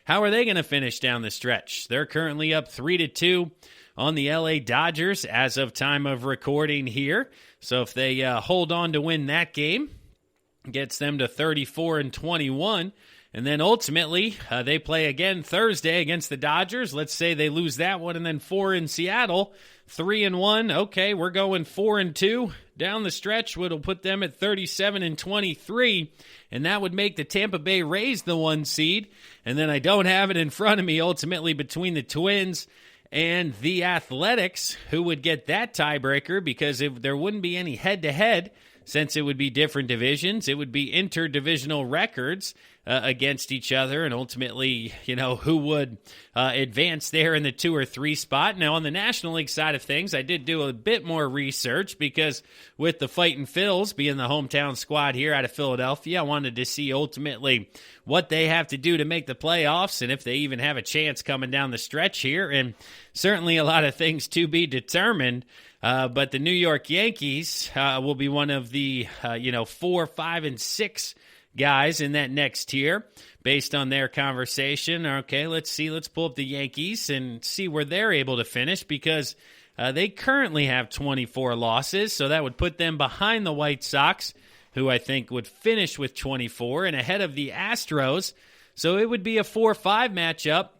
how are they going to finish down the stretch? They're currently up 3-2 on the LA Dodgers as of time of recording here. So if they hold on to win that game, gets them to 34-21. And then ultimately, they play again Thursday against the Dodgers. Let's say they lose that one, and then 4 in Seattle, 3-1. Okay, we're going 4-2 down the stretch, which will put them at 37-23, and that would make the Tampa Bay Rays the 1 seed. And then I don't have it in front of me. Ultimately, between the Twins and the Athletics, who would get that tiebreaker, because there wouldn't be any head-to-head. Since it would be different divisions, it would be interdivisional records against each other, and ultimately, who would advance there in the 2 or 3 spot. Now, on the National League side of things, I did do a bit more research because with the Fightin' Phils being the hometown squad here out of Philadelphia, I wanted to see ultimately what they have to do to make the playoffs and if they even have a chance coming down the stretch here, and certainly a lot of things to be determined. But the New York Yankees will be one of the, 4, 5, and 6 guys in that next tier based on their conversation. Okay, let's see. Let's pull up the Yankees and see where they're able to finish, because they currently have 24 losses, so that would put them behind the White Sox, who I think would finish with 24, and ahead of the Astros. So it would be a 4-5 matchup.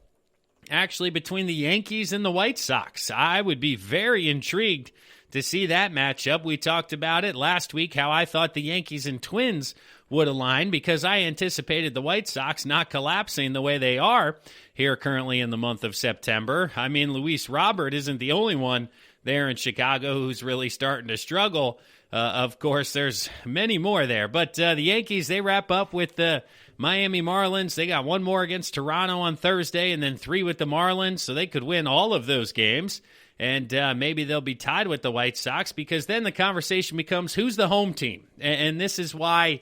Actually, between the Yankees and the White Sox. I would be very intrigued to see that matchup. We talked about it last week, how I thought the Yankees and Twins would align, because I anticipated the White Sox not collapsing the way they are here currently in the month of September. I mean, Luis Robert isn't the only one there in Chicago who's really starting to struggle. Of course, there's many more there. But the Yankees, they wrap up with the Miami Marlins. They got 1 more against Toronto on Thursday, and then 3 with the Marlins, so they could win all of those games. And maybe they'll be tied with the White Sox, because then the conversation becomes, who's the home team? And this is why,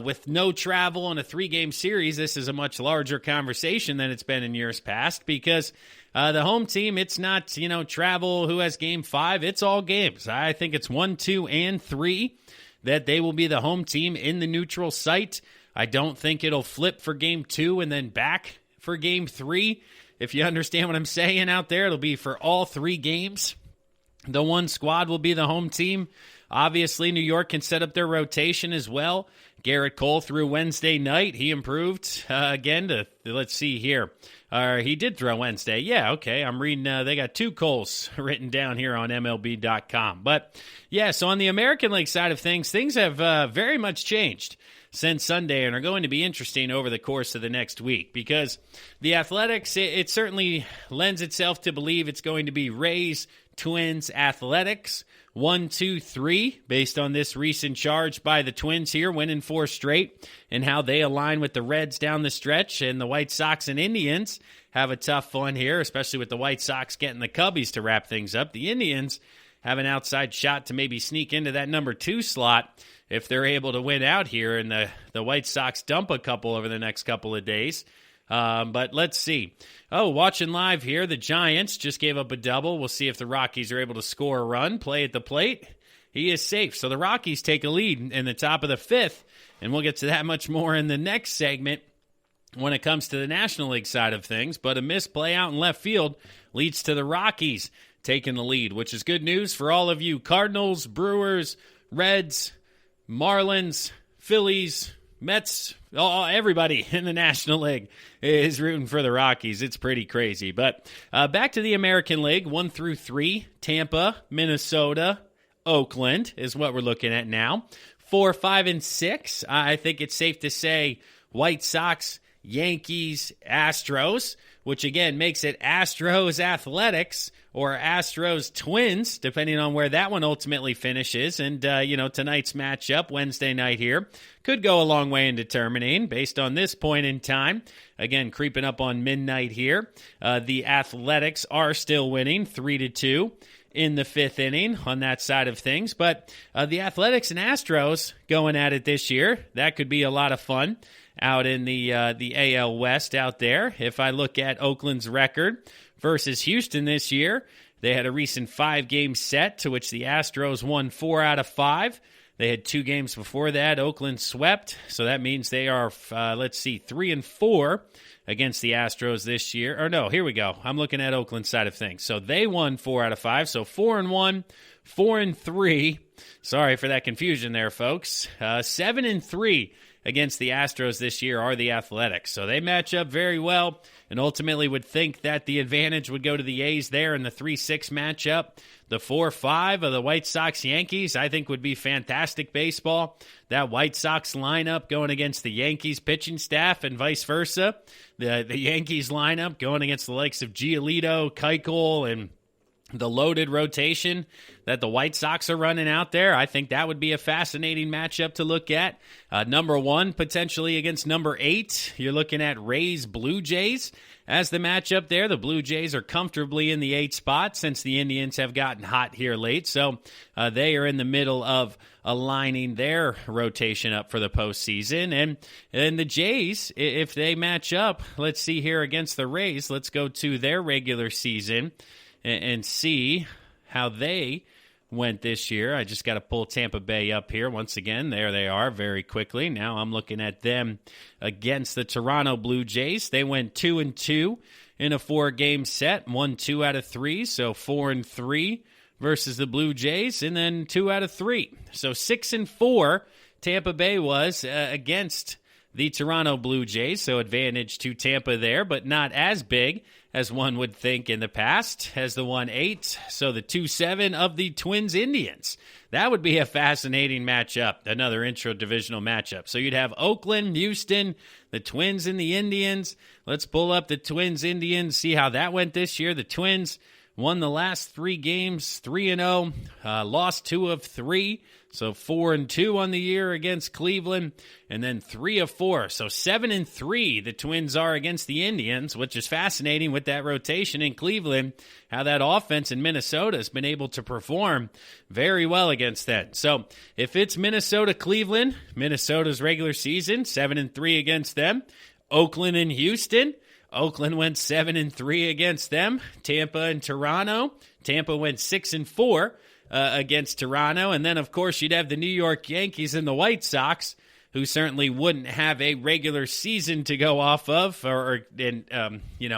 with no travel and a 3-game series, this is a much larger conversation than it's been in years past, because the home team, it's not, travel, who has game 5. It's all games. I think it's 1, 2, and 3 that they will be the home team in the neutral site. I don't think it'll flip for game 2 and then back for game 3. If you understand what I'm saying out there, it'll be for all 3 games. The 1 squad will be the home team. Obviously, New York can set up their rotation as well. Garrett Cole threw Wednesday night. He improved again let's see here. He did throw Wednesday. Yeah, okay. I'm reading, they got 2 Coles written down here on MLB.com. But, yeah, so on the American League side of things have very much changed since Sunday and are going to be interesting over the course of the next week, because the Athletics, it certainly lends itself to believe it's going to be Rays, Twins, Athletics, 1, 2, 3, based on this recent charge by the Twins here, winning 4 straight, and how they align with the Reds down the stretch, and the White Sox and Indians have a tough one here, especially with the White Sox getting the Cubbies to wrap things up. The Indians have an outside shot to maybe sneak into that number 2 slot if they're able to win out here, and the White Sox dump a couple over the next couple of days. But let's see. Watching live here, the Giants just gave up a double. We'll see if the Rockies are able to score a run. Play at the plate. He is safe. So the Rockies take a lead in the top of the 5th, and we'll get to that much more in the next segment when it comes to the National League side of things. But a missed play out in left field leads to the Rockies taking the lead, which is good news for all of you Cardinals, Brewers, Reds, Marlins, Phillies, Mets, everybody in the National League is rooting for the Rockies. It's pretty crazy. But back to the American League, 1 through 3, Tampa, Minnesota, Oakland is what we're looking at now. 4, 5, and 6, I think it's safe to say White Sox, Yankees, Astros, which again makes it Astros Athletics or Astros Twins, depending on where that one ultimately finishes. And, tonight's matchup, Wednesday night here, could go a long way in determining based on this point in time. Again, creeping up on midnight here. The Athletics are still winning 3-2 in the 5th inning on that side of things. But the Athletics and Astros going at it this year, that could be a lot of fun out in the AL West out there. If I look at Oakland's record versus Houston this year, they had a recent 5-game set to which the Astros won 4 out of 5. They had 2 games before that. Oakland swept, so that means they are, 3-4 against the Astros this year. Or no, here we go. I'm looking at Oakland's side of things. So they won 4 out of 5, so 4-1, 4-3. Sorry for that confusion there, folks. 7-3 against the Astros this year are the Athletics. So they match up very well, and ultimately would think that the advantage would go to the A's there in the 3-6 matchup. The 4-5 of the White Sox-Yankees, I think, would be fantastic baseball. That White Sox lineup going against the Yankees pitching staff and vice versa. The Yankees lineup going against the likes of Giolito, Keuchel, and the loaded rotation that the White Sox are running out there. I think that would be a fascinating matchup to look at. Number 1 potentially against number 8. You're looking at Rays Blue Jays as the matchup there. The Blue Jays are comfortably in the 8th spot since the Indians have gotten hot here late. So they are in the middle of aligning their rotation up for the postseason. And the Jays, if they match up, let's see here against the Rays. Let's go to their regular season and see how they went this year. I just got to pull Tampa Bay up here once again. There they are very quickly. Now I'm looking at them against the Toronto Blue Jays. They went 2-2 in a 4-game set, won 2 out of 3, so 4-3 versus the Blue Jays, and then 2 out of 3. So 6-4 Tampa Bay was against the Toronto Blue Jays, so advantage to Tampa there, but not as big as one would think in the past, as the 1-8, so the 2-7 of the Twins Indians. That would be a fascinating matchup, another intra-divisional matchup. So you'd have Oakland, Houston, the Twins, and the Indians. Let's pull up the Twins Indians, see how that went this year. The Twins won the last 3 games, 3-0, lost 2 of 3, so 4-2 on the year against Cleveland, and then 3 of 4, so 7-3 the Twins are against the Indians, which is fascinating with that rotation in Cleveland, how that offense in Minnesota has been able to perform very well against that. So if it's Minnesota-Cleveland, Minnesota's regular season, 7-3 against them. Oakland and Houston, Oakland went 7-3 against them. Tampa and Toronto, Tampa went 6-4 against Toronto. And then, of course, you'd have the New York Yankees and the White Sox, who certainly wouldn't have a regular season to go off of or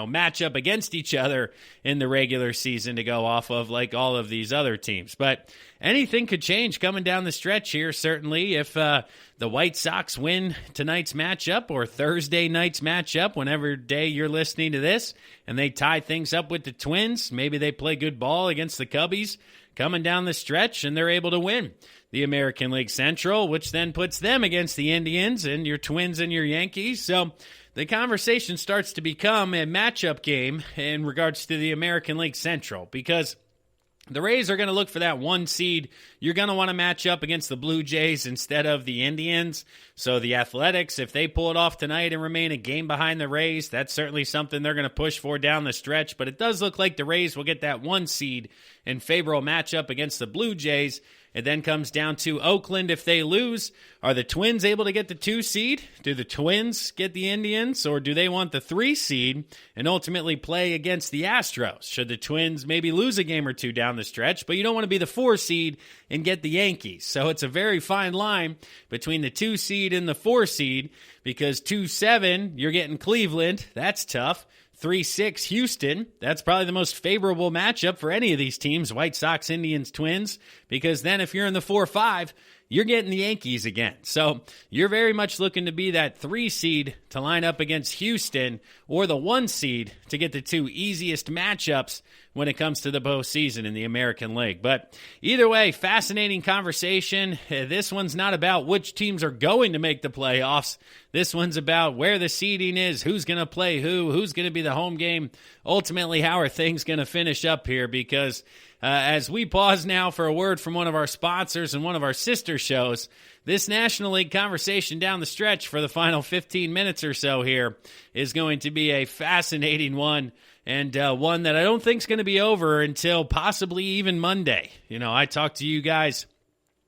match up against each other in the regular season to go off of like all of these other teams. But anything could change coming down the stretch here, certainly, if the White Sox win tonight's matchup or Thursday night's matchup, whenever day you're listening to this, and they tie things up with the Twins. Maybe they play good ball against the Cubbies coming down the stretch, and they're able to win the American League Central, which then puts them against the Indians and your Twins and your Yankees. So the conversation starts to become a matchup game in regards to the American League Central, because the Rays are going to look for that 1 seed. You're going to want to match up against the Blue Jays instead of the Indians. So the Athletics, if they pull it off tonight and remain a game behind the Rays, that's certainly something they're going to push for down the stretch. But it does look like the Rays will get that 1 seed in favorable matchup against the Blue Jays. It then comes down to Oakland. If they lose, are the Twins able to get the 2 seed? Do the Twins get the Indians, or do they want the 3 seed and ultimately play against the Astros? Should the Twins maybe lose a game or 2 down the stretch, but you don't want to be the 4 seed and get the Yankees. So it's a very fine line between the 2 seed and the 4 seed, because 2-7, you're getting Cleveland. That's tough. 3-6 Houston, that's probably the most favorable matchup for any of these teams, White Sox, Indians, Twins, because then if you're in the 4-5, you're getting the Yankees again. So you're very much looking to be that 3 seed to line up against Houston, or the 1 seed to get the 2 easiest matchups when it comes to the postseason in the American League. But either way, fascinating conversation. This one's not about which teams are going to make the playoffs. This one's about where the seeding is, who's going to play who's going to be the home game. Ultimately, how are things going to finish up here? Because as we pause now for a word from one of our sponsors and one of our sister shows, this National League conversation down the stretch for the final 15 minutes or so here is going to be a fascinating one, and one that I don't think is going to be over until possibly even Monday. You know, I talked to you guys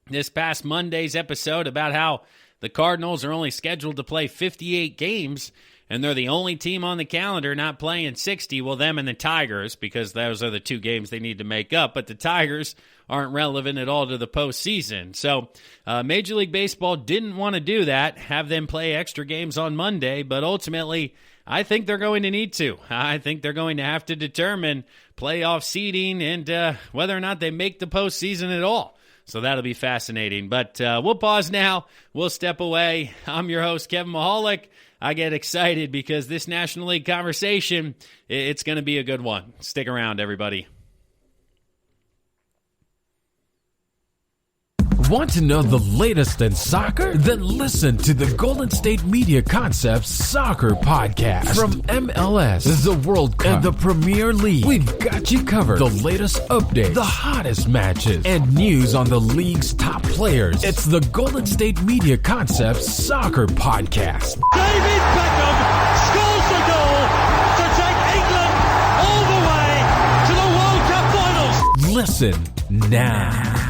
this past Monday's episode about how the Cardinals are only scheduled to play 58 games and they're the only team on the calendar not playing 60, well, them and the Tigers, because those are the two games they need to make up, but the Tigers aren't relevant at all to the postseason. So Major League Baseball didn't want to do that, have them play extra games on Monday, but ultimately I think they're going to need to. I think they're going to have to determine playoff seeding and whether or not they make the postseason at all. So that'll be fascinating. But we'll pause now. We'll step away. I'm your host, Kevin Mahalik. I get excited because this National League conversation, it's going to be a good one. Stick around, everybody. Want to know the latest in soccer? Then listen to the Golden State Media Concepts Soccer Podcast. From MLS, the World Cup, and the Premier League, we've got you covered. The latest updates, the hottest matches, and news on the league's top players. It's the Golden State Media Concepts Soccer Podcast. David Beckham scores the goal to take England all the way to the World Cup finals. Listen now.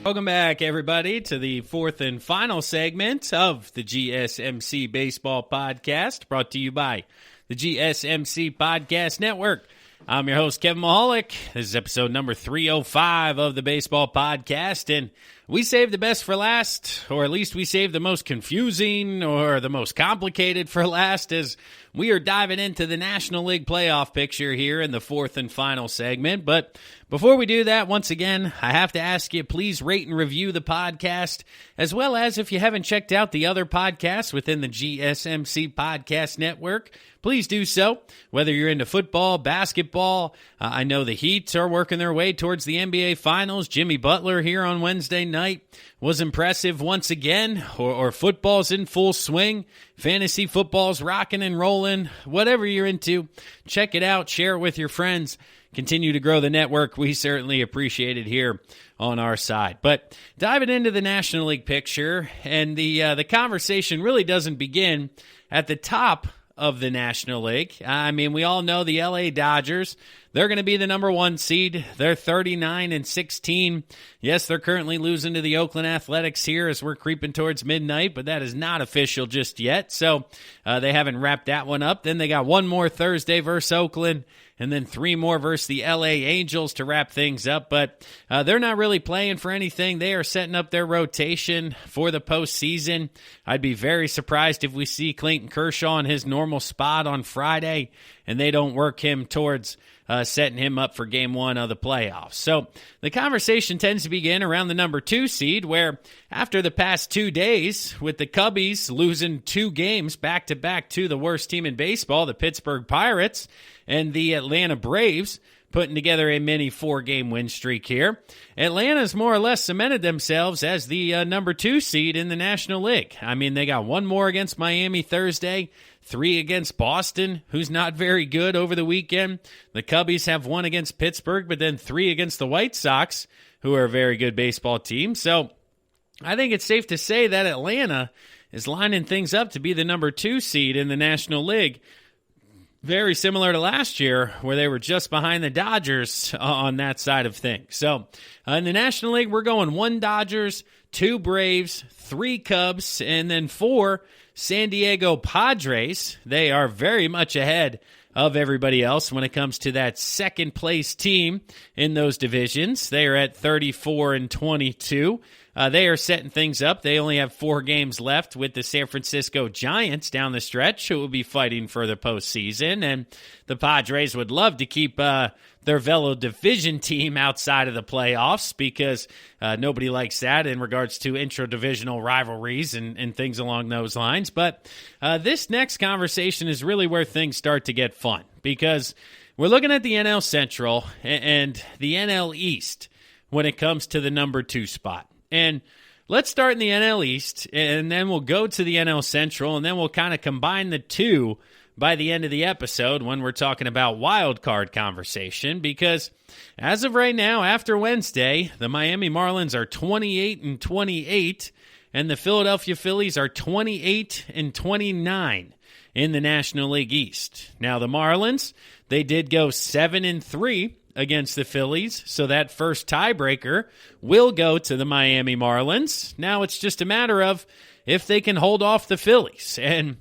Welcome back, everybody, to the fourth and final segment of the GSMC Baseball Podcast, brought to you by the GSMC Podcast Network. I'm your host, Kevin Mahalik. This is episode number 305 of the Baseball Podcast, and we saved the best for last, or at least we saved the most confusing or the most complicated for last, as we are diving into the National League playoff picture here in the fourth and final segment. But before we do that, once again, I have to ask you, please rate and review the podcast, as well as if you haven't checked out the other podcasts within the GSMC Podcast Network, please do so. Whether you're into football, basketball, I know the Heat are working their way towards the NBA Finals. Jimmy Butler here on Wednesday night was impressive once again, or football's in full swing. Fantasy football's rocking and rolling. Whatever you're into, check it out, share it with your friends. Continue to grow the network. We certainly appreciate it here on our side. But diving into the National League picture, and the conversation really doesn't begin at the top of the National League. I mean, we all know the LA Dodgers. They're going to be the number one seed. They're 39-16. Yes, they're currently losing to the Oakland Athletics here as we're creeping towards midnight, but that is not official just yet. So they haven't wrapped that one up. Then they got one more Thursday versus Oakland, and then three more versus the LA Angels to wrap things up. But they're not really playing for anything. They are setting up their rotation for the postseason. I'd be very surprised if we see Clayton Kershaw in his normal spot on Friday, and they don't work him towards setting him up for game one of the playoffs. So the conversation tends to begin around the number 2 seed, where after the past 2 days, with the Cubbies losing 2 games back-to-back to the worst team in baseball, the Pittsburgh Pirates, and the Atlanta Braves putting together a mini 4-game win streak here, Atlanta's more or less cemented themselves as the number 2 seed in the National League. I mean, they got one more against Miami Thursday, 3 against Boston, who's not very good over the weekend. The Cubbies have 1 against Pittsburgh, but then 3 against the White Sox, who are a very good baseball team. So I think it's safe to say that Atlanta is lining things up to be the number 2 seed in the National League. Very similar to last year, where they were just behind the Dodgers on that side of things. So in the National League, we're going 1 Dodgers, 2 Braves, 3 Cubs, and then 4 San Diego Padres. They are very much ahead of everybody else when it comes to that second place team in those divisions. They are at 34-22. They are setting things up. They only have 4 games left with the San Francisco Giants down the stretch, who will be fighting for the postseason. And the Padres would love to keep their fellow division team outside of the playoffs, because nobody likes that in regards to intra-divisional rivalries and things along those lines. But this next conversation is really where things start to get fun, because we're looking at the NL Central and the NL East when it comes to the number 2 spot. And let's start in the NL East, and then we'll go to the NL Central, and then we'll kind of combine the two by the end of the episode when we're talking about wild card conversation, because as of right now, after Wednesday, the Miami Marlins are 28-28, and the Philadelphia Phillies are 28-29 in the National League East. Now, the Marlins, they did go 7-3 against the Phillies, so that first tiebreaker will go to the Miami Marlins. Now it's just a matter of if they can hold off the Phillies. And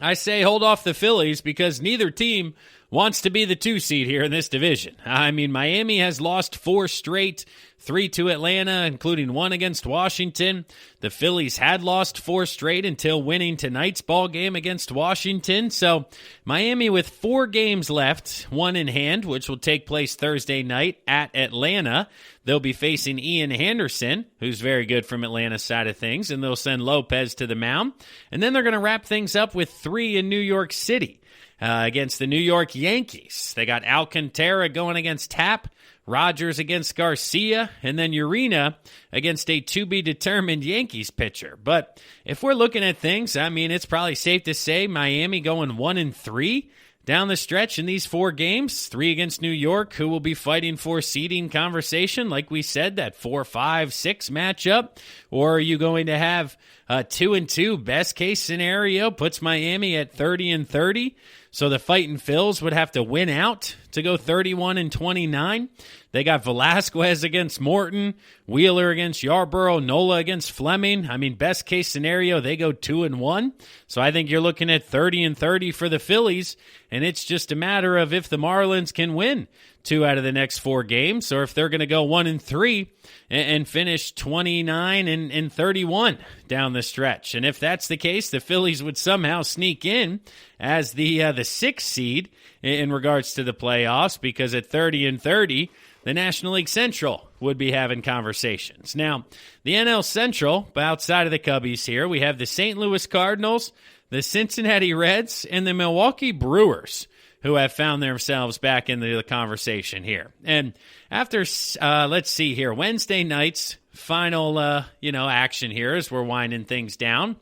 I say hold off the Phillies because neither team wants to be the 2 seed here in this division. I mean, Miami has lost 4 straight, 3 to Atlanta, including 1 against Washington. The Phillies had lost 4 straight until winning tonight's ball game against Washington. So Miami with 4 games left, 1 in hand, which will take place Thursday night at Atlanta. They'll be facing Ian Henderson, who's very good from Atlanta's side of things, and they'll send Lopez to the mound. And then they're going to wrap things up with 3 in New York City. Against the New York Yankees. They got Alcantara going against Happ, Rogers against Garcia, and then Urena against a to-be-determined Yankees pitcher. But if we're looking at things, I mean, it's probably safe to say Miami going 1-3 down the stretch in these 4 games. 3 against New York, who will be fighting for seeding conversation, like we said, that 4-5-6 matchup. Or are you going to have a 2-2 best-case scenario, puts Miami at 30-30? So the Fightin' Phils would have to win out to go 31-29. They got Velasquez against Morton, Wheeler against Yarborough, Nola against Fleming. I mean, best case scenario, they go 2-1. So I think you're looking at 30-30 for the Phillies, and it's just a matter of if the Marlins can win 2 out of the next 4 games, or if they're going to go 1-3 and finish 29-31 down the stretch. And if that's the case, the Phillies would somehow sneak in as the 6th seed in regards to the playoffs, because at 30-30, the National League Central would be having conversations. Now, the NL Central, outside of the Cubbies here, we have the St. Louis Cardinals, the Cincinnati Reds, and the Milwaukee Brewers, who have found themselves back into the conversation here. And after, let's see here, Wednesday night's final, action here as we're winding things down,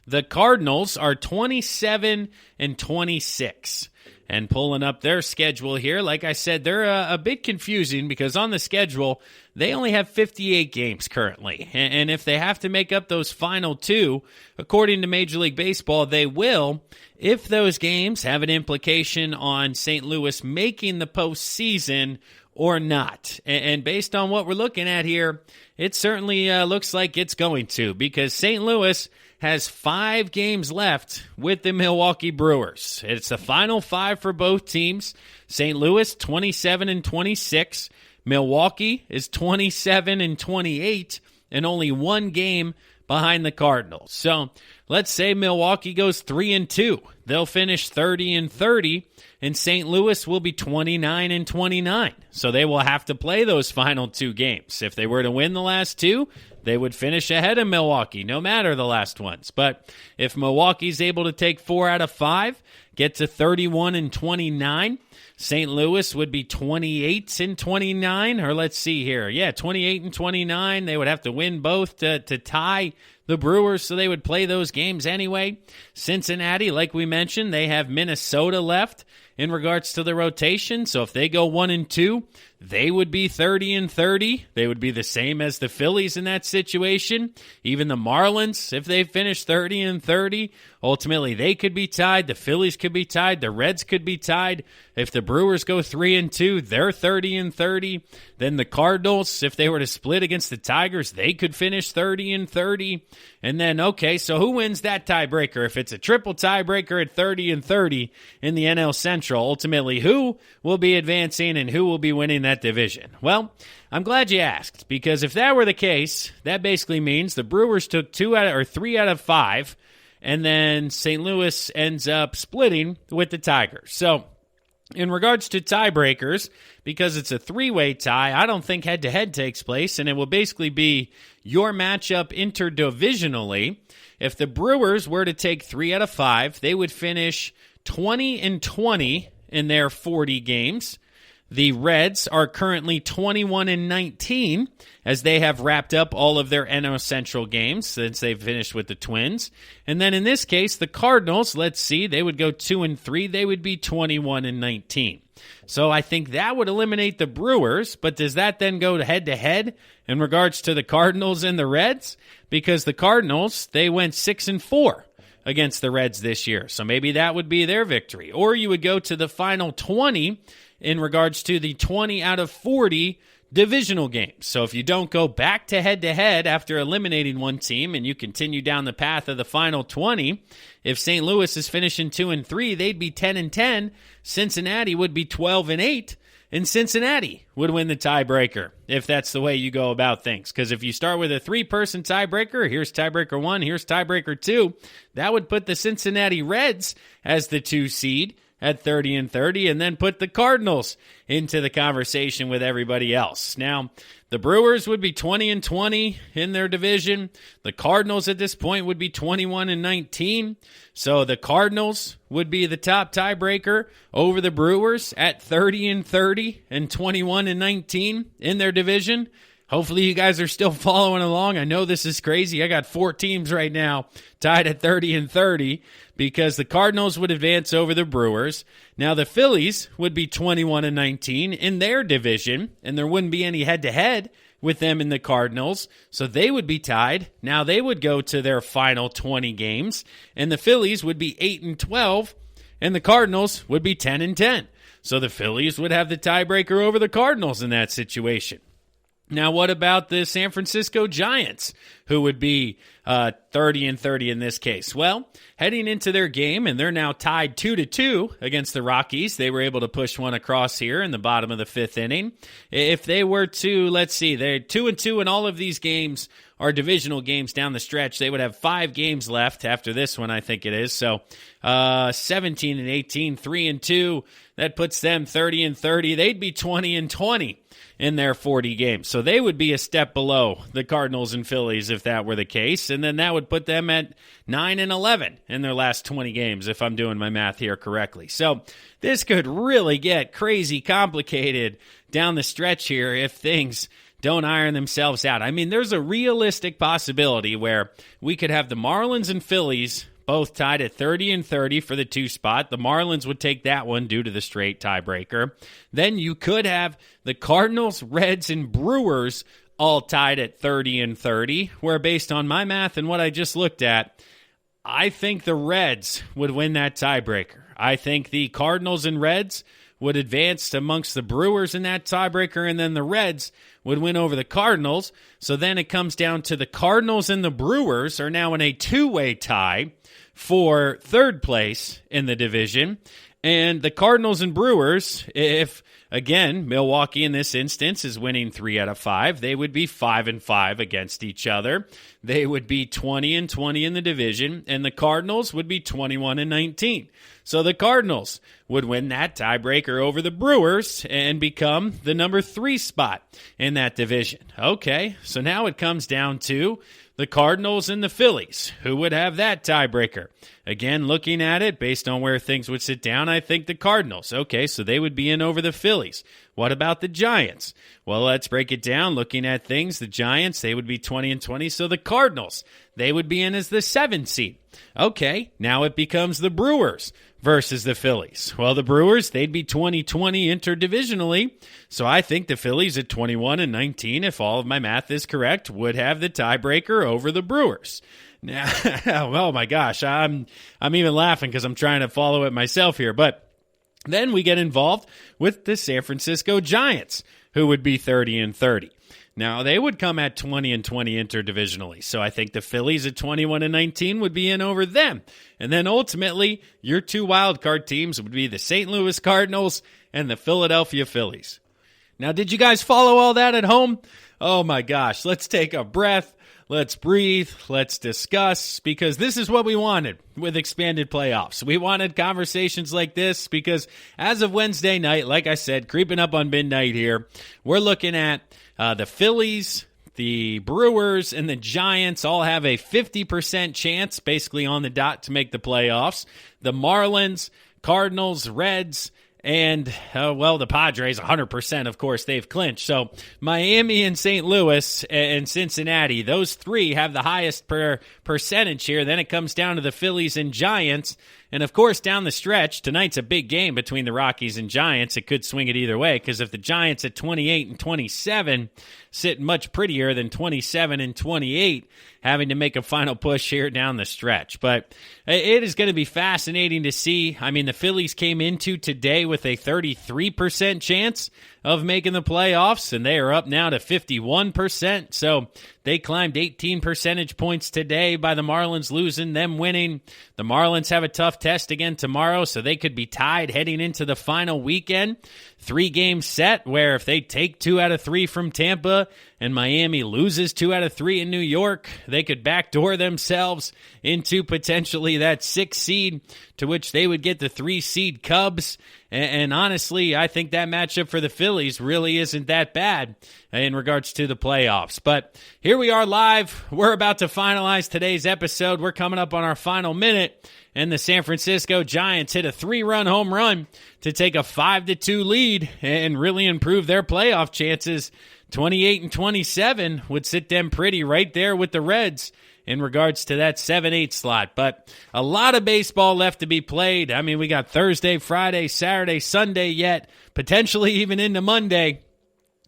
the Cardinals are 27-26. And pulling up their schedule here, like I said, they're a bit confusing because on the schedule, they only have 58 games currently. And if they have to make up those final 2, according to Major League Baseball, they will, if those games have an implication on St. Louis making the postseason or not. And based on what we're looking at here, it certainly looks like it's going to, because St. Louis has 5 games left with the Milwaukee Brewers. It's the final 5 for both teams. St. Louis, 27-26. Milwaukee is 27-28, and only 1 game behind the Cardinals. So let's say Milwaukee goes 3-2. They'll finish 30-30, and St. Louis will be 29-29. So they will have to play those final 2 games. If they were to win the last 2, they would finish ahead of Milwaukee, no matter the last ones. But if Milwaukee's able to take 4 out of 5, get to 31-29, St. Louis would be 28-29, or let's see here. Yeah, 28-29. They would have to win both to tie the Brewers, so they would play those games anyway. Cincinnati, like we mentioned, they have Minnesota left in regards to the rotation. So if they go 1-2, they would be 30-30. They would be the same as the Phillies in that situation. Even the Marlins, if they finish 30-30, ultimately they could be tied. The Phillies could be tied. The Reds could be tied. If the Brewers go 3-2, they're 30-30. Then the Cardinals, if they were to split against the Tigers, they could finish 30-30. And then, okay, so who wins that tiebreaker? If it's a triple tiebreaker at 30-30 in the NL Central, ultimately who will be advancing and who will be winning that division? Well, I'm glad you asked, because if that were the case, that basically means the Brewers took 3 out of 5, and then St. Louis ends up splitting with the Tigers. So in regards to tiebreakers, because it's a 3-way tie, I don't think head-to-head takes place, and it will basically be your matchup interdivisionally. If the Brewers were to take 3 out of 5, they would finish 20-20 in their 40 games. The Reds are currently 21-19 as they have wrapped up all of their NL Central games since they've finished with the Twins. And then in this case, the Cardinals, let's see, they would go 2-3. They would be 21-19. So I think that would eliminate the Brewers, but does that then go head-to-head in regards to the Cardinals and the Reds? Because the Cardinals, they went 6-4 against the Reds this year. So maybe that would be their victory. Or you would go to the final 20 in regards to the 20 out of 40 divisional games. So if you don't go back to head-to-head after eliminating one team and you continue down the path of the final 20, if St. Louis is finishing 2-3, they'd be 10-10. Cincinnati would be 12-8. And Cincinnati would win the tiebreaker if that's the way you go about things. Because if you start with a 3-person tiebreaker, here's tiebreaker 1, here's tiebreaker 2, that would put the Cincinnati Reds as the 2 seed at 30-30, and then put the Cardinals into the conversation with everybody else. Now, the Brewers would be 20-20 in their division. The Cardinals at this point would be 21-19. So the Cardinals would be the top tiebreaker over the Brewers at 30-30 and 21-19 in their division. Hopefully you guys are still following along. I know this is crazy. I got 4 teams right now tied at 30-30 because the Cardinals would advance over the Brewers. Now the Phillies would be 21-19 in their division, and there wouldn't be any head-to-head with them and the Cardinals, so they would be tied. Now they would go to their final 20 games, and the Phillies would be 8-12, and the Cardinals would be 10-10. So the Phillies would have the tiebreaker over the Cardinals in that situation. Now, what about the San Francisco Giants, who would be 30-30 in this case? Well, heading into their game, and they're now tied 2-2 against the Rockies. They were able to push one across here in the bottom of the 5th inning. If they were to, let's see, they're 2-2 in all of these games are divisional games down the stretch. They would have 5 games left after this one, I think it is. So 17-18, 3-2. That puts them 30-30. They'd be 20-20 in their 40 games. So they would be a step below the Cardinals and Phillies if that were the case. And then that would put them at 9-11 in their last 20 games, if I'm doing my math here correctly. So this could really get crazy complicated down the stretch here if things don't iron themselves out. I mean, there's a realistic possibility where we could have the Marlins and Phillies both tied at 30-30 for the 2 spot. The Marlins would take that one due to the straight tiebreaker. Then you could have the Cardinals, Reds, and Brewers all tied at 30-30, where based on my math and what I just looked at, I think the Reds would win that tiebreaker. I think the Cardinals and Reds would advance amongst the Brewers in that tiebreaker, and then the Reds would win over the Cardinals. So then it comes down to the Cardinals and the Brewers are now in a 2-way tie for 3rd place in the division. And the Cardinals and Brewers, if, again, Milwaukee in this instance is winning 3 out of 5, they would be 5-5 against each other. They would be 20-20 in the division, and the Cardinals would be 21-19. So the Cardinals would win that tiebreaker over the Brewers and become the number 3 spot in that division. Okay, so now it comes down to the Cardinals and the Phillies. Who would have that tiebreaker? Again, looking at it, based on where things would sit down, I think the Cardinals. Okay, so they would be in over the Phillies. What about the Giants? Well, let's break it down. Looking at things, the Giants, they would be 20-20. So the Cardinals, they would be in as the 7th seed. Okay, now it becomes the Brewers versus the Phillies. Well, the Brewers, they'd be 20-20 interdivisionally. So I think the Phillies at 21-19, if all of my math is correct, would have the tiebreaker over the Brewers. Now, oh my gosh, I'm even laughing because I'm trying to follow it myself here. But then we get involved with the San Francisco Giants, who would be 30-30. Now, they would come at 20-20 interdivisionally. So I think the Phillies at 21-19 would be in over them. And then ultimately, your 2 wildcard teams would be the St. Louis Cardinals and the Philadelphia Phillies. Now, did you guys follow all that at home? Oh my gosh, let's take a breath. Let's breathe. Let's discuss, because this is what we wanted with expanded playoffs. We wanted conversations like this because as of Wednesday night, like I said, creeping up on midnight here, we're looking at the Phillies, the Brewers, and the Giants all have a 50% chance basically on the dot to make the playoffs. The Marlins, Cardinals, Reds, And, the Padres, 100%, of course, they've clinched. So Miami and St. Louis and Cincinnati, those three have the highest percentage here. Then it comes down to the Phillies and Giants. And, of course, down the stretch, tonight's a big game between the Rockies and Giants. It could swing it either way, because if the Giants at 28 and 27 sit much prettier than 27 and 28, having to make a final push here down the stretch. But it is going to be fascinating to see. I mean, the Phillies came into today with a 33% chance of making the playoffs, and they are up now to 51%. So they climbed 18 percentage points today by the Marlins losing, them winning. The Marlins have a tough test again tomorrow, so they could be tied heading into the final weekend. 3-game set where if they take 2 out of 3 from Tampa and Miami loses 2 out of 3 in New York, they could backdoor themselves into potentially that 6th seed, to which they would get the 3-seed Cubs. And honestly, I think that matchup for the Phillies really isn't that bad in regards to the playoffs. But here we are live. We're about to finalize today's episode. We're coming up on our final minute, and the San Francisco Giants hit a 3-run home run to take a 5-2 lead and really improve their playoff chances. 28 and 27 would sit them pretty right there with the Reds in regards to that 7-8 slot. But a lot of baseball left to be played. I mean, we got Thursday, Friday, Saturday, Sunday yet, potentially even into Monday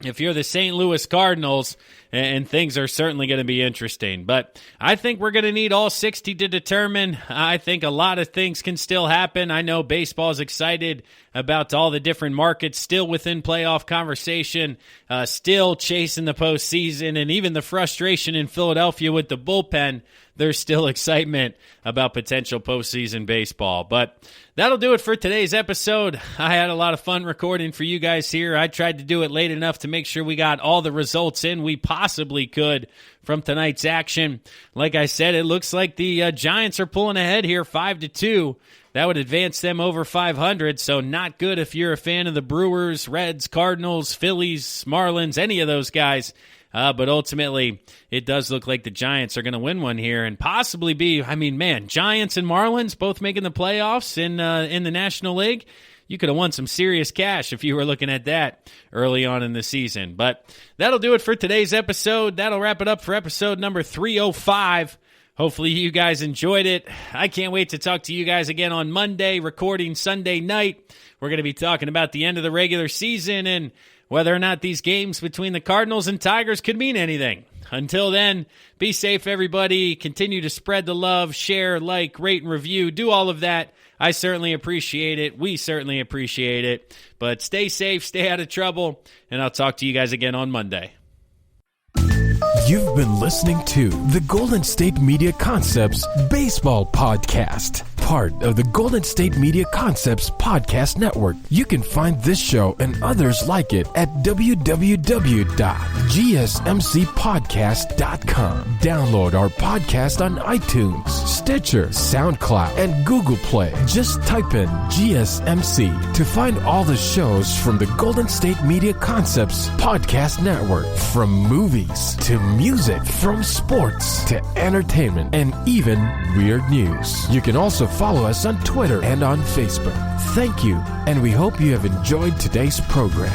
if you're the St. Louis Cardinals, and things are certainly going to be interesting. But I think we're going to need all 60 to determine. I think a lot of things can still happen. I know baseball is excited about all the different markets still within playoff conversation, still chasing the postseason, and even the frustration in Philadelphia with the bullpen. There's still excitement about potential postseason baseball. But that'll do it for today's episode. I had a lot of fun recording for you guys here. I tried to do it late enough to make sure we got all the results in we possibly could from tonight's action. Like I said, it looks like the Giants are pulling ahead here 5-2. That would advance them over 500, so not good if you're a fan of the Brewers, Reds, Cardinals, Phillies, Marlins, any of those guys. But ultimately, it does look like the Giants are going to win one here and possibly be, Giants and Marlins both making the playoffs in the National League. You could have won some serious cash if you were looking at that early on in the season. But that'll do it for today's episode. That'll wrap it up for episode number 305. Hopefully you guys enjoyed it. I can't wait to talk to you guys again on Monday, recording Sunday night. We're going to be talking about the end of the regular season and whether or not these games between the Cardinals and Tigers could mean anything. Until then, be safe, everybody. Continue to spread the love, share, like, rate, and review. Do all of that. I certainly appreciate it. We certainly appreciate it. But stay safe, stay out of trouble, and I'll talk to you guys again on Monday. You've been listening to the Golden State Media Concepts Baseball Podcast, part of the Golden State Media Concepts Podcast Network. You can find this show and others like it at www.gsmcpodcast.com. Download our podcast on iTunes, Stitcher, SoundCloud, and Google Play. Just type in GSMC to find all the shows from the Golden State Media Concepts Podcast Network. From movies to music, from sports to entertainment, and even weird news. You can also follow us on Twitter and on Facebook. Thank you, and we hope you have enjoyed today's program.